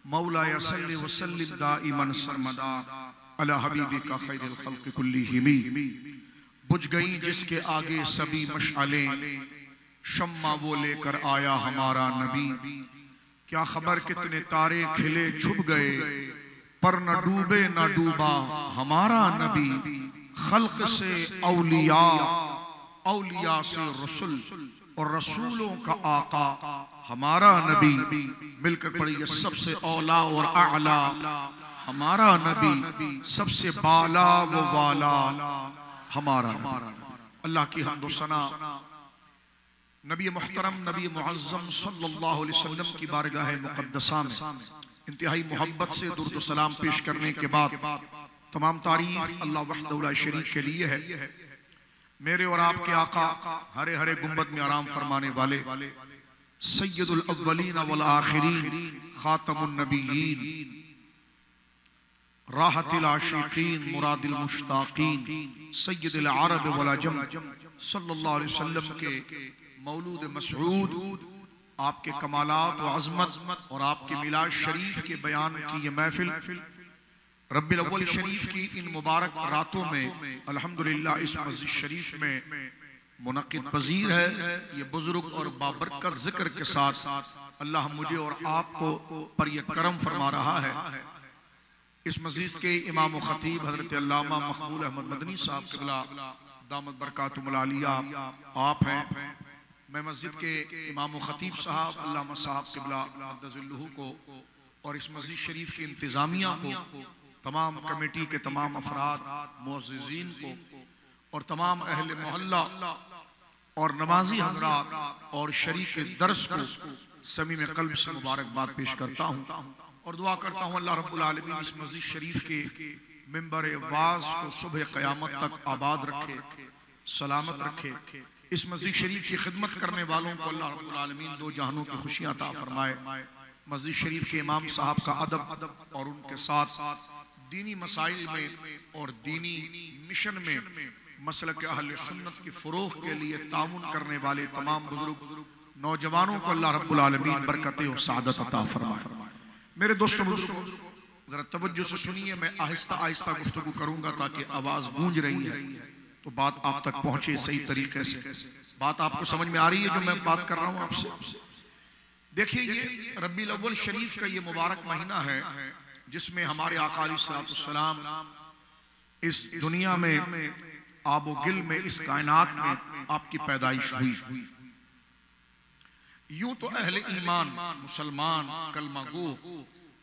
मौलाया सल्लि व सल्लिम दाइमन सरमदा अला हबीबिका खैरुल खल्क़ि कुल्लिहिम। बुझ गई जिसके आगे सभी मशअलें, शम्मा वो लेकर आया हमारा नबी। क्या खबर कितने तारे खिले छुप गए, पर न डूबे न डूबा हमारा नबी। खल्क से औलिया, औलिया से रसूल, और रसूलों का आका हमारा नबी। मिलकर पढ़िए, सबसे औला और आला हमारा नबी, सबसे बाला व वाला हमारा नबी। अल्लाह की हम्द सना नबी मुहतरम नबी मुअज़्ज़म सल्लल्लाहु अलैहि वसल्लम की बारगाह मुक़द्दसा में इंतहाई मोहब्बत से दुरूद सलाम पेश करने के बाद तमाम तारीफ अल्लाह वहदहु ला शरीक के लिए है। मेरे और आपके आका हरे हरे गुंबद में आराम फरमाने वाले सय्यदुल अव्वलीन वल आखिरीन, खातमुन नबिय्यीन, राहतिल आशिकीन, मुरादिल मुश्ताकीन, सय्यदुल अरब वल अजम सल्लल्लाहु अलैहि वसल्लम के मौलूद मसऊद, आपके कमालात व अज़मत और आपके मिलाद शरीफ के बयान की ये महफिल रब्बिल अव्वल शरीफ की इन मुबारक रातों में अल्हम्दुलिल्लाह इस मस्जिद शरीफ में मुनक़्क़िद पज़ीर है। ये बुजुर्ग और बाबरकत ज़िक्र के साथ अल्लाह मुझे और आपको पर यह करम फरमा रहा है। इस मस्जिद के इमाम व खतीब हज़रत अल्लामा मक़बूल अहमद मदनी साहब क़िबला दामत बरकातुहुल आलिया आप हैं। मैं मस्जिद के इमाम व खतीब साहब अल्लामा साहब क़िबला अक़द्दसुल्लहु को और इस मस्जिद शरीफ की इंतज़ामिया को, तमाम कमेटी के तमाम अफराद, मुअज़्ज़िज़ीन को और तमाम अहले मोहल्ला और नमाजी हज़रात और शरीक दर्स को समीम क़ल्ब से मुबारकबाद पेश करता हूँ और दुआ करता हूँ अल्लाह रब्बुल आलमीन इस मस्जिद शरीफ के मिंबर वाज़ को सुबह क़यामत तक आबाद रखे, सलामत रखे। इस मस्जिद शरीफ की खिदमत करने वालों को अल्लाह रब्बुल आलमीन दो जहानों की खुशियाँ अता फरमाए। मस्जिद शरीफ के इमाम साहब का अदब और उनके साथ दीनी मसाइल में और दीनी मिशन में मसलक अहले सुन्नत की फ़रोग़ के लिए तामुन करने वाले तमाम बुजुर्ग नौजवानों को अल्लाह रब्बुल आलमीन बरकतें और सआदत अता फरमाए। मेरे दोस्तों बुजुर्गों, ज़रा तवज्जो से सुनिए, मैं आहिस्ता आहिस्ता गुफ्तगू करूँगा ताकि आवाज़ गूंज रही है तो बात आप तक पहुँचे सही तरीके से। बात आपको समझ में आ रही है जो मैं बात कर रहा हूँ आपसे? देखिए, ये रब्बीउल अव्वल शरीफ का ये मुबारक महीना है जिसमें हमारे आका अलैहिस्सलाम इस दुनिया में आबो गिल में इस कायनात में आपकी पैदाइश हुई। यूं तो अहले ईमान मुसलमान कलमा गो,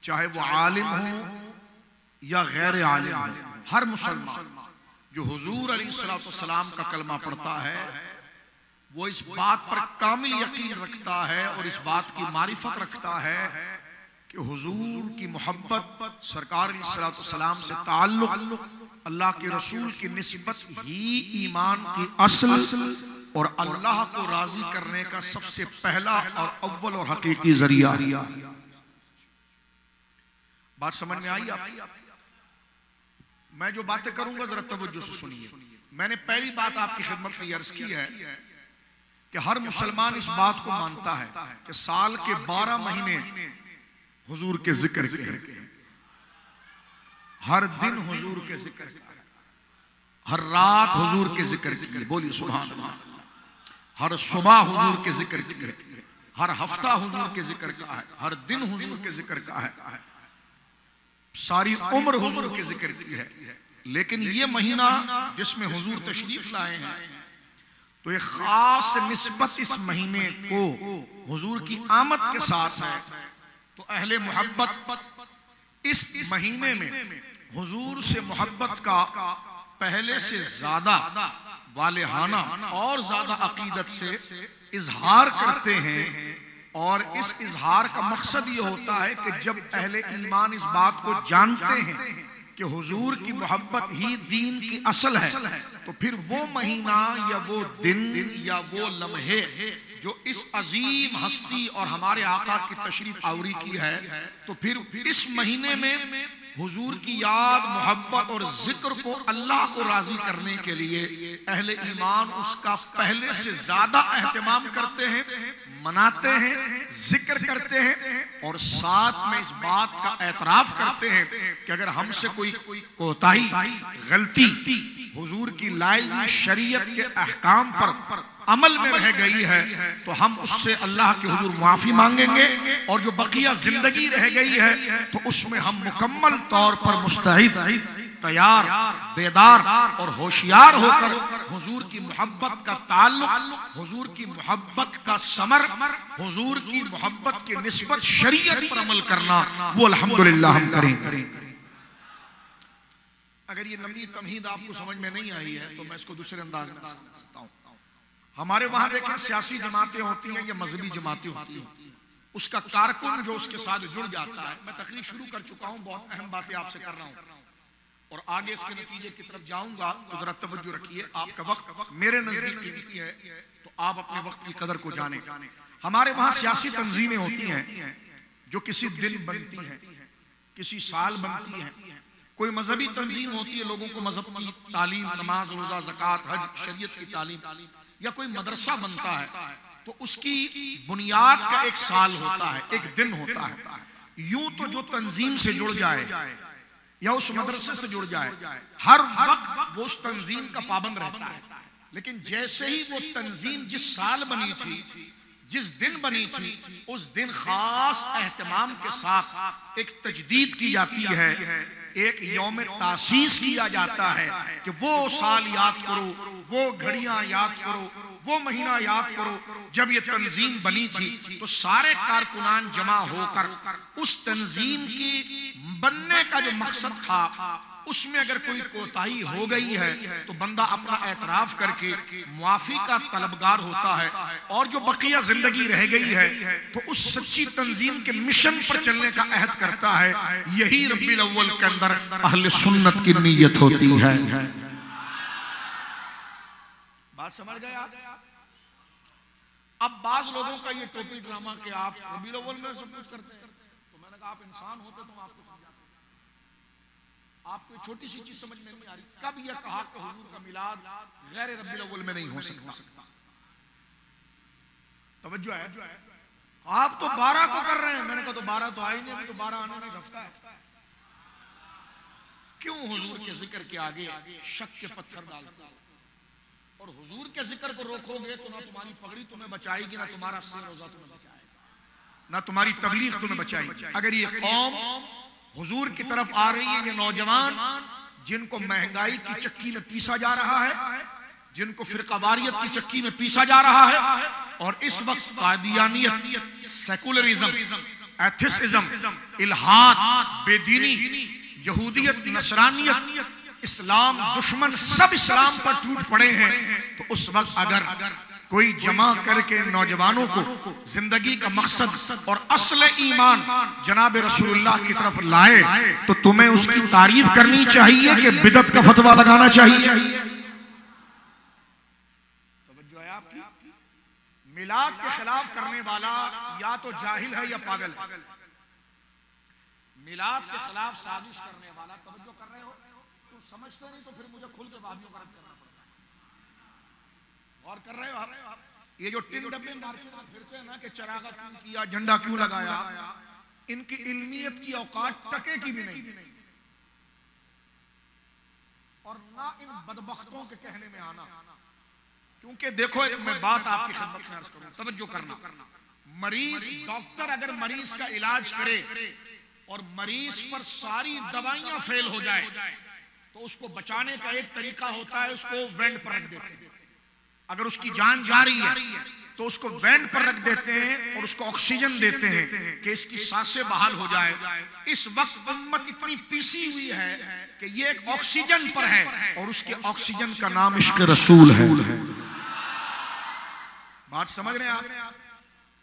चाहे वो आलिम हो या गैर आलिम हो, हर मुसलमान जो हुजूर अलैहिस्सलाम का कलमा पढ़ता है वो इस बात पर कामिल यकीन रखता है और इस बात की मारिफत रखता है कि हुजूर की मोहब्बत, सरकार अलैहिस्सलाम से ताल्लुक़, अल्लाह के रसूल की निस्बत ही ईमान की असल और अल्लाह को राजी करने का सबसे पहला और अव्वल और हकीकी जरिया। बात समझ में आई आपकी? मैं जो बातें करूंगा जरा तवज्जो से सुनिए। मैंने पहली बात आपकी खिदमत में अर्ज की है कि हर मुसलमान इस बात को मानता है कि साल के 12 महीने हुजूर के जिक्र के, हर दिन हुजूर के जिक्र, हर रात हुजूर के जिक्र की, बोलिए सुभान अल्लाह। हर सुबह हुजूर के जिक्र की, हर हफ्ता हुजूर के जिक्र का है, हर दिन हुजूर के जिक्र का है, सारी उम्र हुजूर के जिक्र की है। लेकिन ये महीना जिसमें हुजूर तशरीफ लाए हैं तो एक खास निस्बत इस महीने को हुजूर की आमद के साथ है। तो अहले मोहब्बत इस महीने में हुजूर से मोहब्बत का पहले से ज्यादा वालेहाना और ज्यादा अकीदत से इजहार करते हैं। और इस इजहार का मकसद ये होता है कि जब अहले ईमान इस बात को जानते हैं कि हुजूर की मोहब्बत ही दीन की असल है, तो फिर वो महीना या वो दिन या वो लम्हे जो इस अजीम हस्ती और हमारे आका की तशरीफ आवरी की है, तो फिर इस महीने में हुजूर की याद, मोहब्बत और जिक्र को अल्लाह को राजी करने के लिए अहले ईमान उसका पहले से ज्यादा एहतमाम करते हैं, मनाते हैं, जिक्र करते हैं और साथ में इस बात का एतराफ करते हैं कि अगर हमसे कोई कोताही, गलती हुजूर की लाई हुई शरीयत के अहकाम पर अमल में रह गई है तो हम उससे अल्लाह के हुजूर माफी मांगेंगे और जो बकिया जिंदगी रह गई है तो उसमें हम मुकम्मल तौर पर मुस्तैद, तैयार, बेदार और होशियार होकर हुजूर की मोहब्बत का ताल्लुक, हुजूर की मोहब्बत का समर, हुजूर की मोहब्बत की निस्बत शरीयत पर अमल करना, वो अल्हम्दुलिल्लाह हम करें। अगर ये लंबी तमहीद आपको समझ में नहीं आई है तो मैं इसको दूसरे अंदाज में समझाता हूँ। हमारे वहां देखें सियासी जमातें होती हैं या मजहबी जमातें होती हैं, उसका कारकुन जो उसके साथ जुड़ जाता है, मैं तकरीर शुरू कर चुका हूं, बहुत अहम बातें आपसे कर रहा हूं और आगे इसके नतीजे की तरफ जाऊंगा तो जरा तवज्जो रखिए। आपका वक्त मेरे नजदीक कीमती है तो आप अपने वक्त की कदर को जाने। हमारे वहां सियासी तंजीमें होती हैं जो किसी दिन बनती हैं, किसी साल बनती हैं। कोई मजहबी तंजीम होती है, लोगों को मजहब की तालीम, नमाज, रोजा, ज़कात, हज, शरीयत की तालीम, या कोई मदरसा बनता है तो उसकी बुनियाद का एक साल होता है, एक दिन होता है। यूं तो जो तंजीम से जुड़ जाए या उस मदरसे से जुड़ जाए हर वक्त वो उस तंजीम का पाबंद रहता है, लेकिन जैसे ही वो तंजीम जिस साल बनी थी, जिस दिन बनी थी, उस दिन खास एहतमाम के साथ एक तजदीद की जाती है, एक यौम तासीस किया जाता है कि वो साल याद करो, वो घड़ियां याद करो, वो महीना याद करो जब ये तंजीम बनी थी। तो सारे कारकुनान जमा होकर उस तंजीम की बनने का जो मकसद था उसमें अगर कोई कोताही हो गई है तो बंदा अपना एतराफ करके मुआफी का तलबगार होता है और जो बकिया जिंदगी रह गई है तो उस सच्ची तंजीम के मिशन पर चलने का अहद करता है। यही रबीउल अव्वल के अंदर अहले सुन्नत की नीयत होती है। बात समझ गए आप? अब बाज लोगों का ये टोपी ड्रामा के आप रबीउल अव्वल में सब कुछ करते हैं, तो मैंने कहा आप इंसान होते तो आपको आपको छोटी सी चीज समझ में नहीं आ रही। कब यह कहा कि हुजूर का मिलाद गैर रबीउल अव्वल में नहीं हो सकता? तवज्जो है? आप तो 12 को कर रहे हैं, मैंने कहा तो 12 तो आई नहीं, अभी तो 12 आने में एक हफ्ता है। क्यों हुजूर के जिक्र के आगे शक के पत्थर डालते हो? और हुजूर के जिक्र को रोकोगे तो ना तुम्हारी पगड़ी तुम्हें बचाएगी, ना तुम्हारा सिर रोजा तुम्हें बचाएगा, ना तुम्हारी तबलीग तुम्हें बचाएगी। अगर ये कौम हुजूर की तरफ आ रही है, ये नौजवान जिनको महंगाई की चक्की में पीसा जा रहा है, जिनको फिरकावारियत की चक्की में पीसा जा रहा है, और इस वक्त कादियानियत, सेकुलरिज्म, एथिसिज्म, इल्हाद, बेदीनी, यहूदियत, नसरानियत, इस्लाम दुश्मन सब इस्लाम पर टूट पड़े हैं, तो उस वक्त अगर कोई जमा करके नौजवानों को जिंदगी का मकसद और असल ईमान जनाब रसूलुल्लाह की तरफ लाए तो तुम्हें उसकी तारीफ करनी चाहिए कि बिदअत का फतवा लगाना चाहिए। तवज्जो है आपकी? मिलाद के खिलाफ करने वाला या तो जाहिल है या पागल है। मिलाद के खिलाफ साजिश करने वाला, तवज्जो कर रहे हो? तुम समझते नहीं तो फिर मुझे खुल के वादियों का रद्द करना पड़ता है। और कर रहे हो आप? ये जो टिन डब्बे मार्केट में फिरते हैं ना कि चरागा क्यों किया, झंडा क्यों लगाया, इनकी इल्मियत की औकात टके की भी नहीं, और ना इन बदबख्तों के कहने में आना। क्योंकि देखो एक मैं बात आपकी खिदमत में अर्ज करूं, तवज्जो करना। मरीज, डॉक्टर अगर मरीज का इलाज करे और मरीज पर सारी दवाइयां फेल हो जाए तो उसको बचाने का एक तरीका होता है, उसको वेंट पर रख देते हैं। अगर उसकी जान जा रही है तो उसको वेंट पर रख देते हैं और उसको ऑक्सीजन देते हैं कि इसकी सांसें बहाल हो जाए। इस वक्त उम्मत इतनी पीसी हुई है कि ये एक ऑक्सीजन पर है और उसके ऑक्सीजन का नाम इश्क रसूल है। बात समझ रहे हैं आप?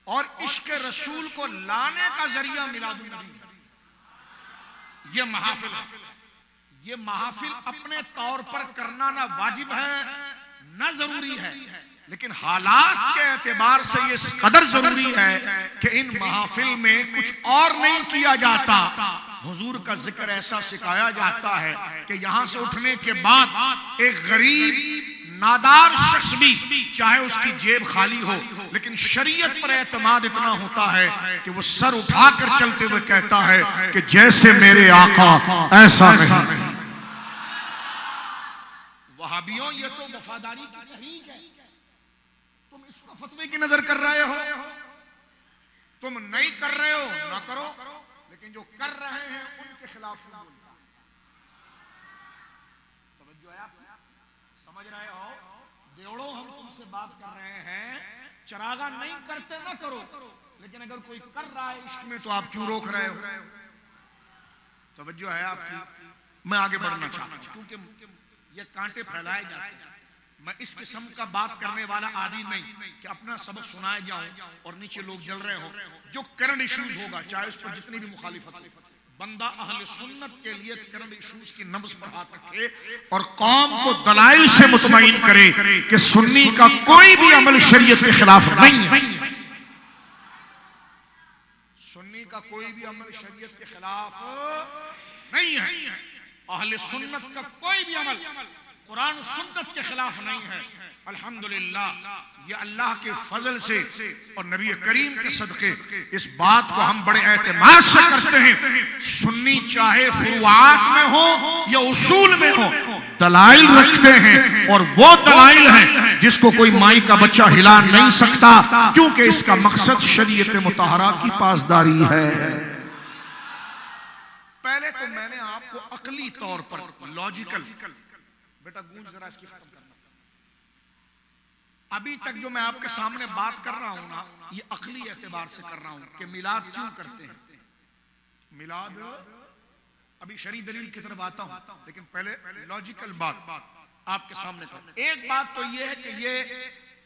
और इश्क रसूल को लाने का जरिया मिलादुन नबी है। ये महफिल है, ये महफिल अपने तौर पर करना ना वाजिब है ना जरूरी है, लेकिन हालात के एतबार से ये कदर जरूरी है कि इन महफिल में कुछ और नहीं किया जाता, हुजूर का जिक्र ऐसा सिखाया जाता है कि यहां से उठने के बाद एक गरीब नादार शख्स भी, चाहे उसकी जेब खाली हो, लेकिन शरीयत पर एतमाद इतना होता है कि वो सर उठाकर चलते हुए कहता है कि जैसे मेरे आका ऐसा नहीं। वहाबियों, ये तो वफादारी की तहरीक है, तुम इसको फतवे की नजर कर रहे हो। तुम नहीं कर रहे हो ना करो, लेकिन जो कर रहे हैं उनके खिलाफ तवज्जो है। आप समझ रहे हो? देवड़ो, हम तुमसे बात कर रहे हैं, चरागा नहीं करते ना करो, लेकिन अगर कोई कर रहा है इश्क में तो आप क्यों रोक रहे हो? तवज्जो है आपकी? मैं आगे बढ़ना चाहता हूं क्योंकि ये कांटे फैलाए जाते हैं। मैं इस किस्म का बात करने वाला आदमी नहीं कि अपना सबक सुनाए जाऊं और नीचे लोग जल रहे हो। जो करंट इश्यूज होगा, चाहे उस पर जितनी भी मुखालिफत हो, बंदा अहले सुन्नत के लिए करंट इश्यूज की नब्ज पर हाथ रखे और कौम को दलाइल से मुतमईन करे कि सुन्नी का कोई भी अमल शरीयत के खिलाफ नहीं है। सुन्नी का कोई भी अमल शरीयत के खिलाफ नहीं है। अहले सुन्नत का कोई भी अमल कुरान सुन्नत के खिलाफ नहीं है। अल्हम्दुलिल्लाह, ये अल्लाह के फजल से और नबी करीम के सदके इस बात को हम बड़े एतमाद से करते हैं। सुन्नी चाहे फुरुआत में हो या उसूल में हो, दलाइल रखते हैं और वो दलाइल हैं जिसको कोई माई का बच्चा हिला नहीं सकता, क्योंकि इसका मकसद शरीयत मुतहरा की पासदारी है। पहले तो मैंने आपको अकली तौर पर लॉजिकल, बेटा गूंज जरा इसकी खत्म करना। अभी तक जो मैं आपके सामने बात कर रहा हूं ना, ये अकली एतबार से कर रहा हूं कि मिलाद क्यों करते हैं। मिलाद, अभी शरई दलील की तरफ आता हूं, लेकिन पहले लॉजिकल बात आपके सामने कर। एक बात तो ये है कि ये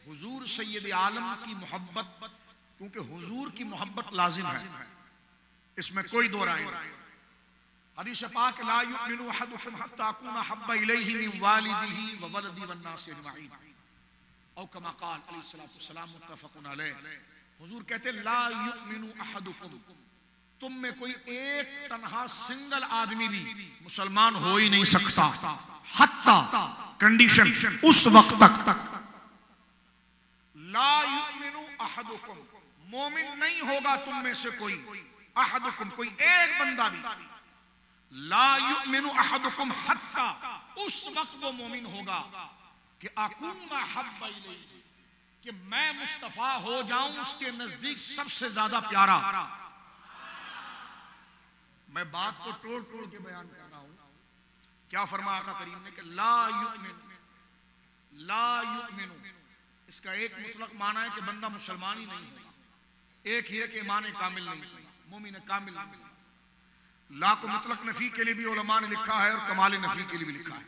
हुजूर सैयद आलम की मोहब्बत, क्योंकि हुजूर की मोहब्बत लाजिम है, इसमें कोई दो राय नहीं। हदीस पाक ला युमिनु अहदुकुम हत्ता अकूना हब्बा इलैहि मिन वालिदिही व वलदी वन नास अजमईन औ कमा क़ाल अलैहिस्सलातु वस्सलाम मुत्तफ़क़ुन अलैह। हुजूर कहते ला युमिनु अहदुकुम, तुम में कोई एक तन्हा सिंगल आदमी भी मुसलमान हो ही नहीं सकता हत्ता, कंडीशन उस वक्त तक, ला युमिनु अहदुकुम, मोमिन नहीं होगा तुम में से कोई, अहदुकुम कोई एक बंदा भी, ला युमिनु अहदुकुम हत्ता, उस वक्त वो मोमिन होगा कि अकूना हब्बा इलैहि, कि मैं मुस्तफा हो जाऊं उसके नजदीक सबसे ज्यादा प्यारा। मैं बात को तोड़ तोड़ के बयान कर रहा हूं। क्या फरमाया आका करीम ने कि ला युमिनु, ला युमिनु, इसका एक मुतलक माना है कि बंदा मुसलमान ही नहीं होगा, एक ही है कि ईमान कामिल नहीं होगा, मोमिन कामिल नहीं होगा। ला को मुतलक नफी के लिए भी उलमा ने लिखा है और कमाल नफी के लिए भी लिखा है,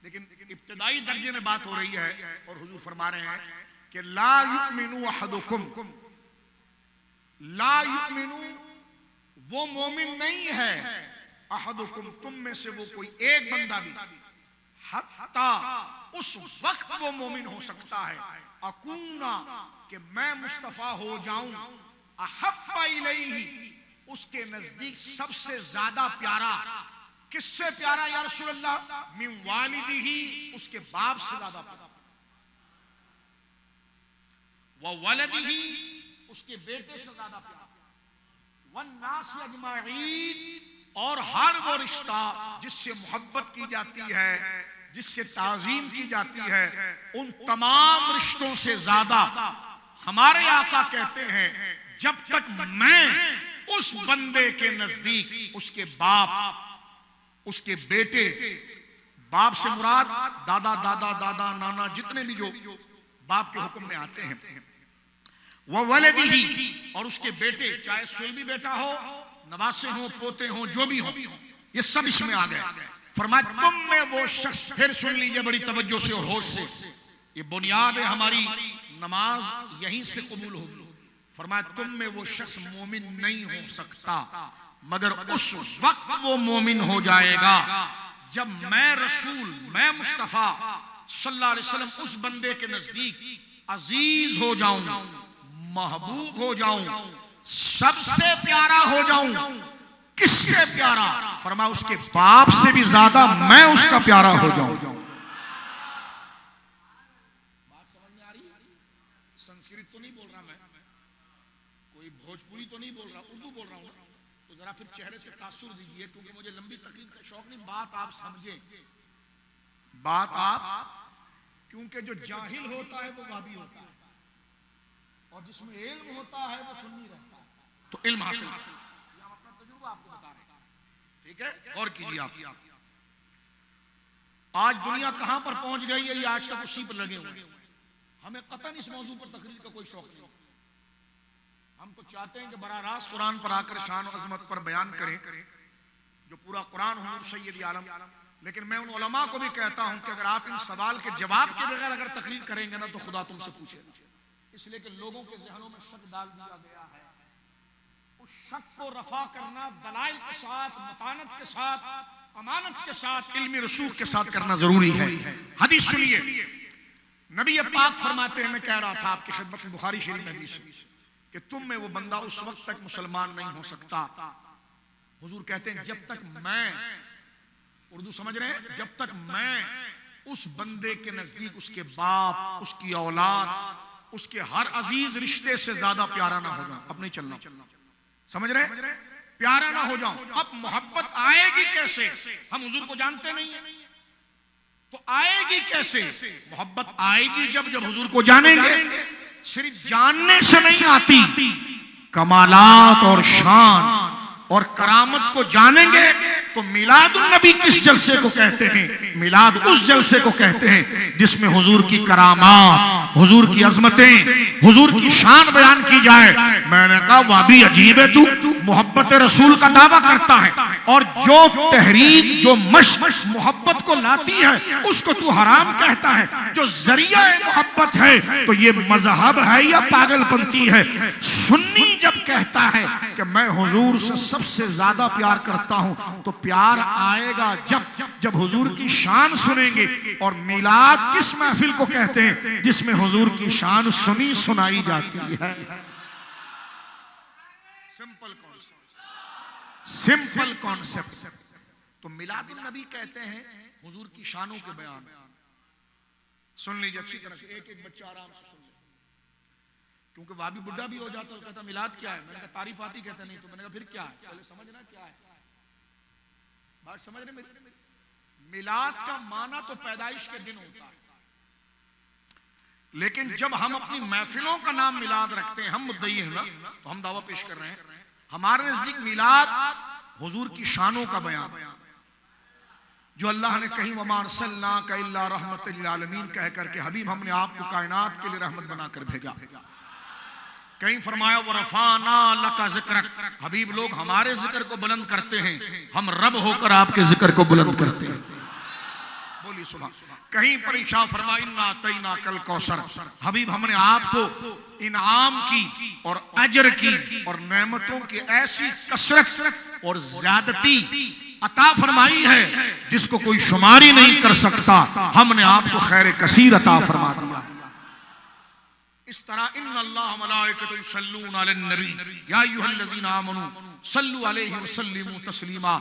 लेकिन इब्तिदाई दर्जे में बात हो रही है और हुजूर फरमा रहे हैं कि ला युमिनु अहदुकुम, ला युमिनु वो मोमिन नहीं है, अहदुकुम तुम में से वो कोई एक बंदा भी, हत्ता उस वक्त वो मोमिन हो सकता है, अकूना कि मैं मुस्तफा हो जाऊं, अहब्बा इलैहि उसके नजदीक सबसे ज्यादा प्यारा। किससे प्यारा या रसूल अल्लाह? मिन वालिदिही, उसके बाप से ज्यादा प्यारा, व वलदिही उसके बेटे से ज्यादा प्यारा, वन नास अजमईन और हर वो रिश्ता जिससे मोहब्बत की जाती है, जिससे ताजीम की जाती है, उन तमाम रिश्तों से ज्यादा हमारे आका कहते हैं जब तक मैं उस बंदे के नजदीक उसके बाप, उसके बेटे, बाप से मुराद दादा दादा दादा नाना जितने भी जो बाप के हुक्म में आते हैं, वह वलदिही और उसके बेटे, चाहे सुलभी बेटा हो, नवासे हो, पोते हो, जो भी हो, ये सब इसमें आ गए। फरमाया तुम में वो शख्स, फिर सुन लीजिए बड़ी तवज्जो से और होश से, ये बुनियाद है हमारी नमाज यहीं से कबूल होगी। फरमाया तुम में वो शख्स मोमिन नहीं हो सकता मगर उस वक्त वो मोमिन हो जाएगा जब मैं रसूल, मैं मुस्तफा सल्लल्लाहु अलैहि वसल्लम उस बंदे के नजदीक अजीज हो जाऊं, महबूब हो जाऊं, सबसे प्यारा हो जाऊं। किससे प्यारा? फरमाया उसके बाप से भी ज्यादा मैं उसका प्यारा हो जाऊं। बात समझ में आ रही है? संस्कृत तो नहीं बोल रहा मैं, कोई भोजपुरी तो नहीं बोल रहा, उर्दू बोल रहा हूं ना, तो जरा फिर चेहरे से तासुर दीजिए, क्योंकि मुझे लंबी तकरीर का शौक नहीं। बात आप समझें, बात आप, क्योंकि जो जाहिल होता है वो वाबी होता है, और जिसमें इल्म होता है वो सुन्नी रहता है। तो इल्म हासिल, हम अपना तजुर्बा आपको बता रहे हैं, ठीक है? गौर कीजिए आप। आज दुनिया कहां पर पहुंच गई है, ये आज तक उसी पर लगे हुए। हमें कतन इस मौजू पर तकरीर का कोई शौक नहीं। हम तो चाहते हैं कि बराह रास्त कुरान पर आकर शान और अजमत पर बयान करें, जो पूरा कुरान हुजूर सैयद आलम। लेकिन मैं उन उलमा को भी कहता हूं कि अगर आप इन सवाल के जवाब के बगैर अगर तकरीर करेंगे ना, तो खुदा तुमसे पूछेगा। इसलिए कि लोगों के जहनों में शक डाल दिया गया है। उस शक को रफा करना दलाइल के साथ, मतानत के साथ, अमानत के साथ, इल्मी रसूख के साथ करना जरूरी है। हदीस सुनिए, नबी पाक फरमाते हैं, मैं कह रहा था आपकी खिदमत में, बुखारी शरीफ में हदीस है कि तुम में वो बंदा उस वक्त तक मुसलमान नहीं हो सकता, हुजूर कहते हैं जब तक मैं, उर्दू समझ रहे हैं, जब तक मैं उस बंदे के नजदीक उसके बाप, उसकी औलाद, उसके हर अजीज रिश्ते से ज्यादा प्यारा ना हो जाऊं। अब नहीं चलना, समझ रहे? प्यारा ना हो जाऊं। अब मोहब्बत आएगी कैसे? हम हुजूर को जानते नहीं है, तो आएगी कैसे? मोहब्बत आएगी जब हुजूर को जानेंगे। सिर्फ जानने से नहीं आती, कमालात और शान और करामत को जानेंगे तो मिलादुन नबी किस जलसे को कहते हैं? मिलाद उस जलसे को कहते हैं जिसमें हुजूर की करामात, हुजूर की अजमतें, हुजूर की शान बयान की जाए। मैंने कहा वाह भी अजीब है, तू मोहब्बत रसूल का दावा करता है और जो तहरीक, जो मश्क मोहब्बत को लाती है उसको तू हराम कहता है। जो जरिया मोहब्बत है तो ये मजहब है या पागलपंती है? सुन्नी जब कहता है कि मैं हुजूर से सबसे ज्यादा प्यार करता हूं, तो प्यार आएगा जब हुजूर की शान सुनेंगे। और मिलाद किस महफिल को कहते हैं? जिसमें हुजूर की शान सुनी सुनाई जाती है। Simple concept. तो मिलादुन नबी कहते हैं हुजूर की शानों के बयान। सुन लीजिए अच्छी तरह से, एक एक बच्चा आराम से सुन ले, क्योंकि वह भी बुढ़ा भी हो जाता है, कहता मिलाद क्या है? मैंने कहा तारीफ आती, कहता नहीं। तो मैंने कहा फिर क्या है? पहले समझना क्या है, बात समझ रहे मेरी? मिलाद का माना तो पैदाइश के दिन होता है, लेकिन जब हम अपनी महफिलों का नाम मिलाद रखते हैं, हम मुद्दई हैं ना, तो हम दावा पेश कर रहे हैं हमारे नजदीक मिलाद हुजूर की शानों का बयान, जो अल्लाह ने कहीं वमा अरसलनाका इल्ला रहमतल लिल आलमीन कह करके, हबीब हमने आपको कायनात के लिए रहमत बनाकर भेजा। कहीं फरमाया वरफाना लका ज़िक्रक, हबीब लोग हमारे जिक्र को बुलंद करते हैं, हम रब होकर आपके जिक्र को बुलंद करते हैं। बोली सुबह। कहीं पर इशा फरमाया इन्ना अतैना कल कौसर, हबीब हमने आपको इनाम की और अजर की और नेमतों की ऐसी कसरत और ज्यादती अता फरमाई है जिसको कोई शुमारी नहीं कर सकता। हमने आपको खैर कसीर अता फरमा दिया। इस तरह इन्नल्लाह मलाइकतहु युसल्लूना अलन नबी या अय्युहल्लज़ीना आमनू सल्लु अलैहि व सल्लिमू तस्लीमा।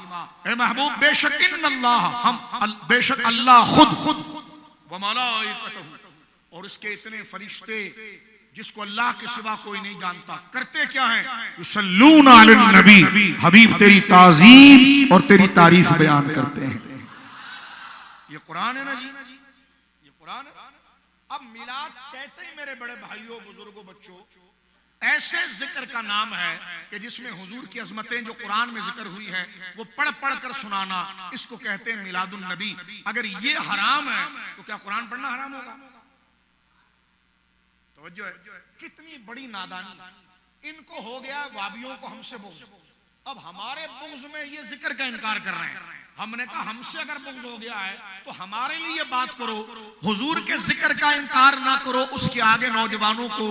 ए महबूब, बेशक इन्नल्लाह, बेशक अल्लाह खुद व मलाइकतहु, और उसके इतने फरिश्ते जिसको अल्लाह के सिवा कोई नहीं जानता, करते क्या है? युसल्लूना अलन नबी, हबीब तेरी ताज़ीम और तेरी तारीफ बयान करते हैं। ये कुरान है ना जी, ये कुरान है। अब मिलाद कहते ही मेरे बड़े भाइयों, बुजुर्गों, बच्चों, ऐसे जिक्र का नाम है कि जिसमें हुजूर की अजमतें जो कुरान में जिक्र हुई है वो पढ़ पढ़ कर सुनाना, इसको कहते हैं मिलादुन नबी। अगर ये हराम है तो क्या कुरान पढ़ना हराम होगा? तवज्जो है, कितनी बड़ी नादानी। इनको हो गया वाबियों को हमसे बुग़्ज़, अब हमारे बुग़्ज़ में ये जिक्र का इनकार कर रहे हैं। हमने कहा हमसे अगर बुग़्ज़ हो गया है तो हमारे लिए बात करो, हुजूर के जिक्र का इनकार ना करो, उसके आगे नौजवानों को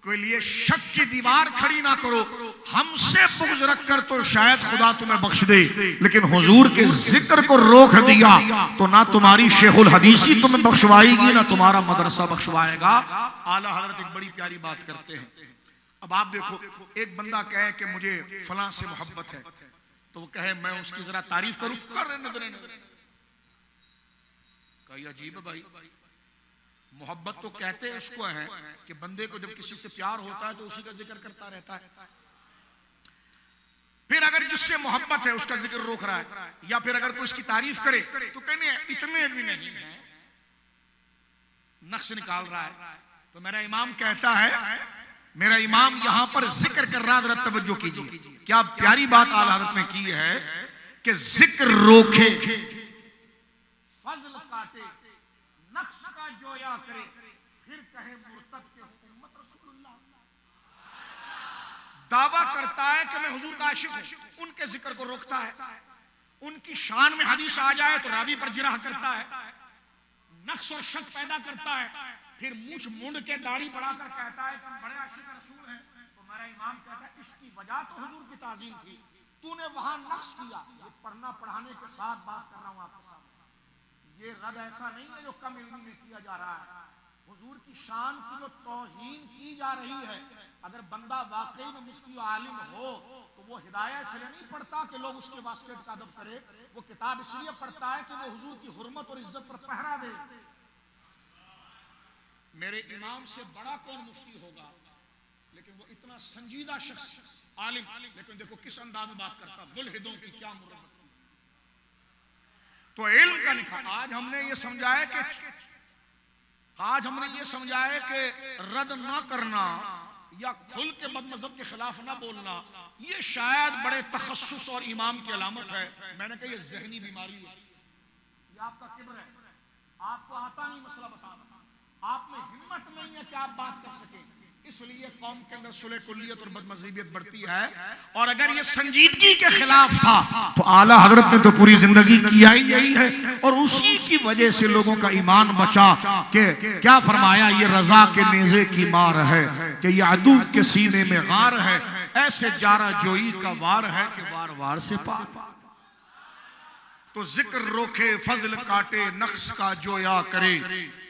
कोई लिए शक की दीवार खड़ी ना करो। हमसे बुग़्ज़ रखकर तो शायद खुदा तुम्हें बख्श दे, लेकिन हुजूर के जिक्र को रोक दिया तो ना तुम्हारी शेखुल हदीसी तुम्हें बख्शवाएगी, ना तुम्हारा मदरसा बख्शवाएगा। आला हज़रत एक बड़ी प्यारी बात करते हैं। अब आप देखो, एक बंदा कहे कि मुझे फलां से मोहब्बत है, तो वो कहे मैं उसकी जरा तारीफ करूं, कर रहे कही अजीब है भाई। मोहब्बत तो कहते इसको है कि बंदे को जब किसी से प्यार होता है तो उसी का जिक्र करता रहता है। फिर अगर जिससे मोहब्बत है उसका जिक्र रोक रहा है, या फिर अगर कोई उसकी तारीफ करे तो कहने इतने भी नहीं है, नक्श निकाल रहा है। तो मेरा इमाम कहता है, मेरा इमाम यहां पर जिक्र कर रहा है, जरा तवज्जो कीजिए, क्या प्यारी बात आला हज़रत ने की है कि जिक्र रोके, फजल काटे, नक्श का जोया करे, फिर कहे मुर्तद के उम्मत रसूलुल्लाह। दावा करता है कि मैं हुजूर का आशिक हूं, उनके जिक्र को रोकता है। उनकी शान में हदीस आ जाए तो रावी पर जिराह करता है, नक्श और शक पैदा करता है, फिर मूछ मुंड के दाढ़ी बढ़ाकर कहता है कि हम बड़े आशिक रसूल हैं। तो मेरा इमाम कहता है इसकी वजह तो हुजूर की ताज़ीम थी, तूने वहां नक्श किया। ये पढ़ना पढ़ाने के साथ बात कर रहा हूं आपके सामने, ये रद ऐसा नहीं है जो कम इल्मी में किया जा रहा है। हुजूर की शान की जो तौहीन की जा रही है, अगर बंदा वाकई में मुफ्ती आलिम हो तो वो हिदायत से नहीं पढ़ता कि लोग उसके वास्ते का अदब करे, वो किताब इसलिए पढ़ता है कि वो हुजूर की हुर्मत और इज्जत पर पहरा दे। मेरे इमाम से बड़ा कौन मुफ्ती होगा, लेकिन वो इतना संजीदा शख्स आलिम, लेकिन देखो किस अंदाज में बात करता, मुल्हिदों की क्या मुराद। तो इल्म का लिखा आज हमने ये समझाया कि रद्द ना करना या खुल के बदमज़हब के खिलाफ ना बोलना, ये शायद बड़े तखस्सुस और इमाम की अलामत है। मैंने कहा ये ज़हनी बीमारी है, ये आपका किब्र है, आपको आता नहीं मसला बताना, आप में हिम्मत नहीं है कि आप बात कर सके, इसलिए कौम के अंदर सुलह कुल्लियत और बदमज़हबियत बढ़ती है। और अगर ये संजीदगी के खिलाफ था तो आला हजरत ने तो पूरी जिंदगी किया ही यही है, और उसी की वजह से लोगों का ईमान बचा। कि क्या फरमाया, ये रजा के नेज़े की मार है कि ये अदू के सीने में गार है, ऐसे जारा जोई का वार है कि वार वार से पार। तो जिक्र रोके, फजल काटे, नक्श का जोया करे,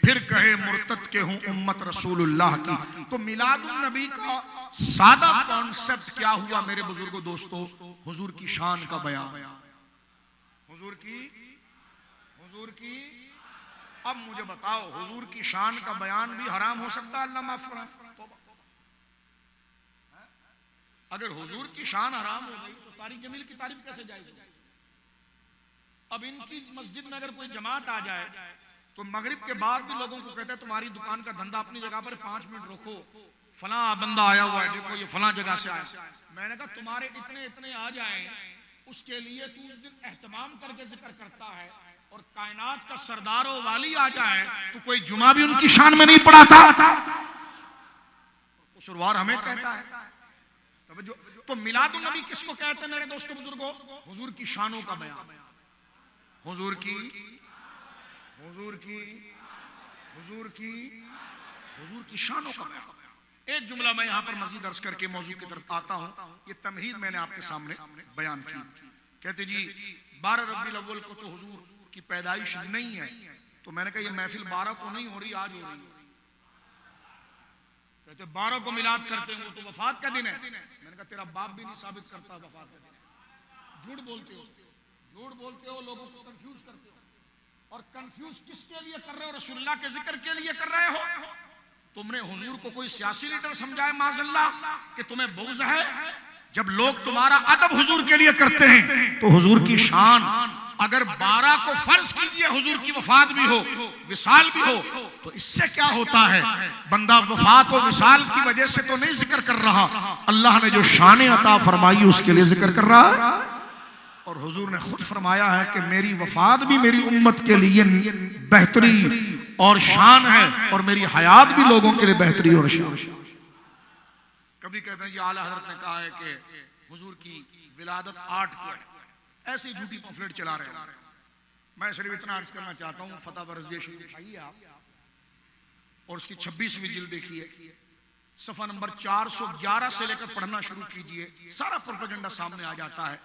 फिर कहे मुर्तद के हूं उम्मत रसूलुल्लाह की। तो मिलादुन नबी का सादा कॉन्सेप्ट क्या हुआ मेरे बुजुर्गों दोस्तों, हुजूर की शान का बयान, हुजूर की। अब मुझे बताओ, हुजूर की शान का बयान भी हराम हो सकता है? अल्लाह माफ करे। अगर हुजूर की शान हराम हो गई तो तारिक जमील की तारीफ कैसे जाएगी? अब इनकी मस्जिद में अगर कोई जमात आ जाए तो मगरिब के बाद भी लोगों को कहते हैं तुम्हारी दुकान का धंधा अपनी जगह पर 5 मिनट रोको, फला बंदा आया हुआ है, देखो ये फला जगह से आया। मैंने कहा तुम्हारे इतने आ जाएं, उसके लिए तू उस दिन एहतमाम करके जिक्र करता है, और कायनात का सरदार व वाली आ जाए तो कोई जुमा भी उनकी शान में नहीं पढ़ाता, शुरुआत हमें कहता है। तो मिलादुन नबी किसको कहते हैं मेरे दोस्तों बुजुर्गों? हुजूर की शानों का बयान, हुजूर की शानों का बयान। एक जुमला मैं यहां पर मजीद अर्ज करके मौजू की तरफ आता हूं। ये तमहीद मैंने आपके सामने बयान की। कहते जी 12 रबीउल अव्वल को तो हुजूर की पैदाइश नहीं है, तो मैंने कहा ये महफिल 12 को नहीं हो रही, आज हो रही है। कहते 12 को मिलाद करते हैं, वो तो वफात का दिन है। मैंने कहा तेरा बाप भी नहीं साबित करता वफात का दिन। झूठ बोलते हो, लोगों को कंफ्यूज करते हो। और कंफ्यूज किसके लिए कर रहे हो? रसूलुल्लाह के जिक्र के लिए कर रहे हो। तुमने हुजूर को कोई सियासी लीडर समझा है माज़अल्लाह कि तुम्हें बुग़्ज़ है? जब लोग तुम्हारा अदब हुजूर के लिए करते हैं तो हुजूर की शान, अगर 12 को फर्ज कीजिए हुजूर की वफात भी हो, विसाल भी हो, तो इससे क्या होता है? बंदा वफात और विसाल की वजह से तो नहीं जिक्र कर रहा, अल्लाह ने जो शान अता फरमाई उसके लिए जिक्र कर रहा है। और हुजूर ने खुद फरमाया है कि मेरी वफात भी मेरी उम्मत के लिए बेहतरी और शान है, और मेरी हयात भी लोगों के लिए बेहतरी और शान। कभी कहते हैं कि आला हज़रत ने कहा है कि हुजूर की विलादत 8 को है, ऐसी झूठी पम्फलेट चला रहे हैं। मैं सिर्फ इतना अर्ज करना चाहता हूँ, फतह बरज़िया शरीफ दिखाइए आप, और उसकी 26वीं जिल्द देखिए, सफ़ा नंबर 411 से लेकर पढ़ना शुरू कीजिए, सारा प्रोपेगेंडा सामने आ जाता है।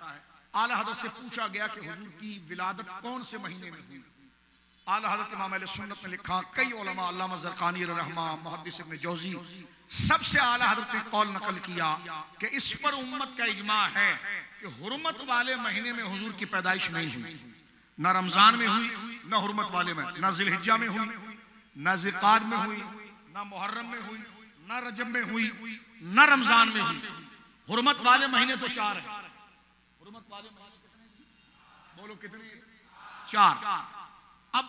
आला हज़रत से पूछा गया कि हुजूर की विलादत कौन से महीने में हुई? आला हज़रत इमाम अहले सुन्नत ने लिखा, कई उलमा, अल्लामा ज़रक़ानी रहमा, मुहद्दिस इब्न जौज़ी, सबसे आला हज़रत ने कौल नकल किया कि इस पर उम्मत का इजमा है कि कि हुर्मत वाले महीने में हुजूर की पैदाइश नहीं हुई, ना रमजान में हुई, ना हुर्मत वाले में, ना जिलहिज्जा में हुई, ना जिलकाद में हुई, ना मुहर्रम में हुई, ना रजब में हुई, ना रमजान में हुई। हुर्मत वाले महीने तो 4 है। हुर्मत वाले महीने कितने? बोलो कितने? 4। अब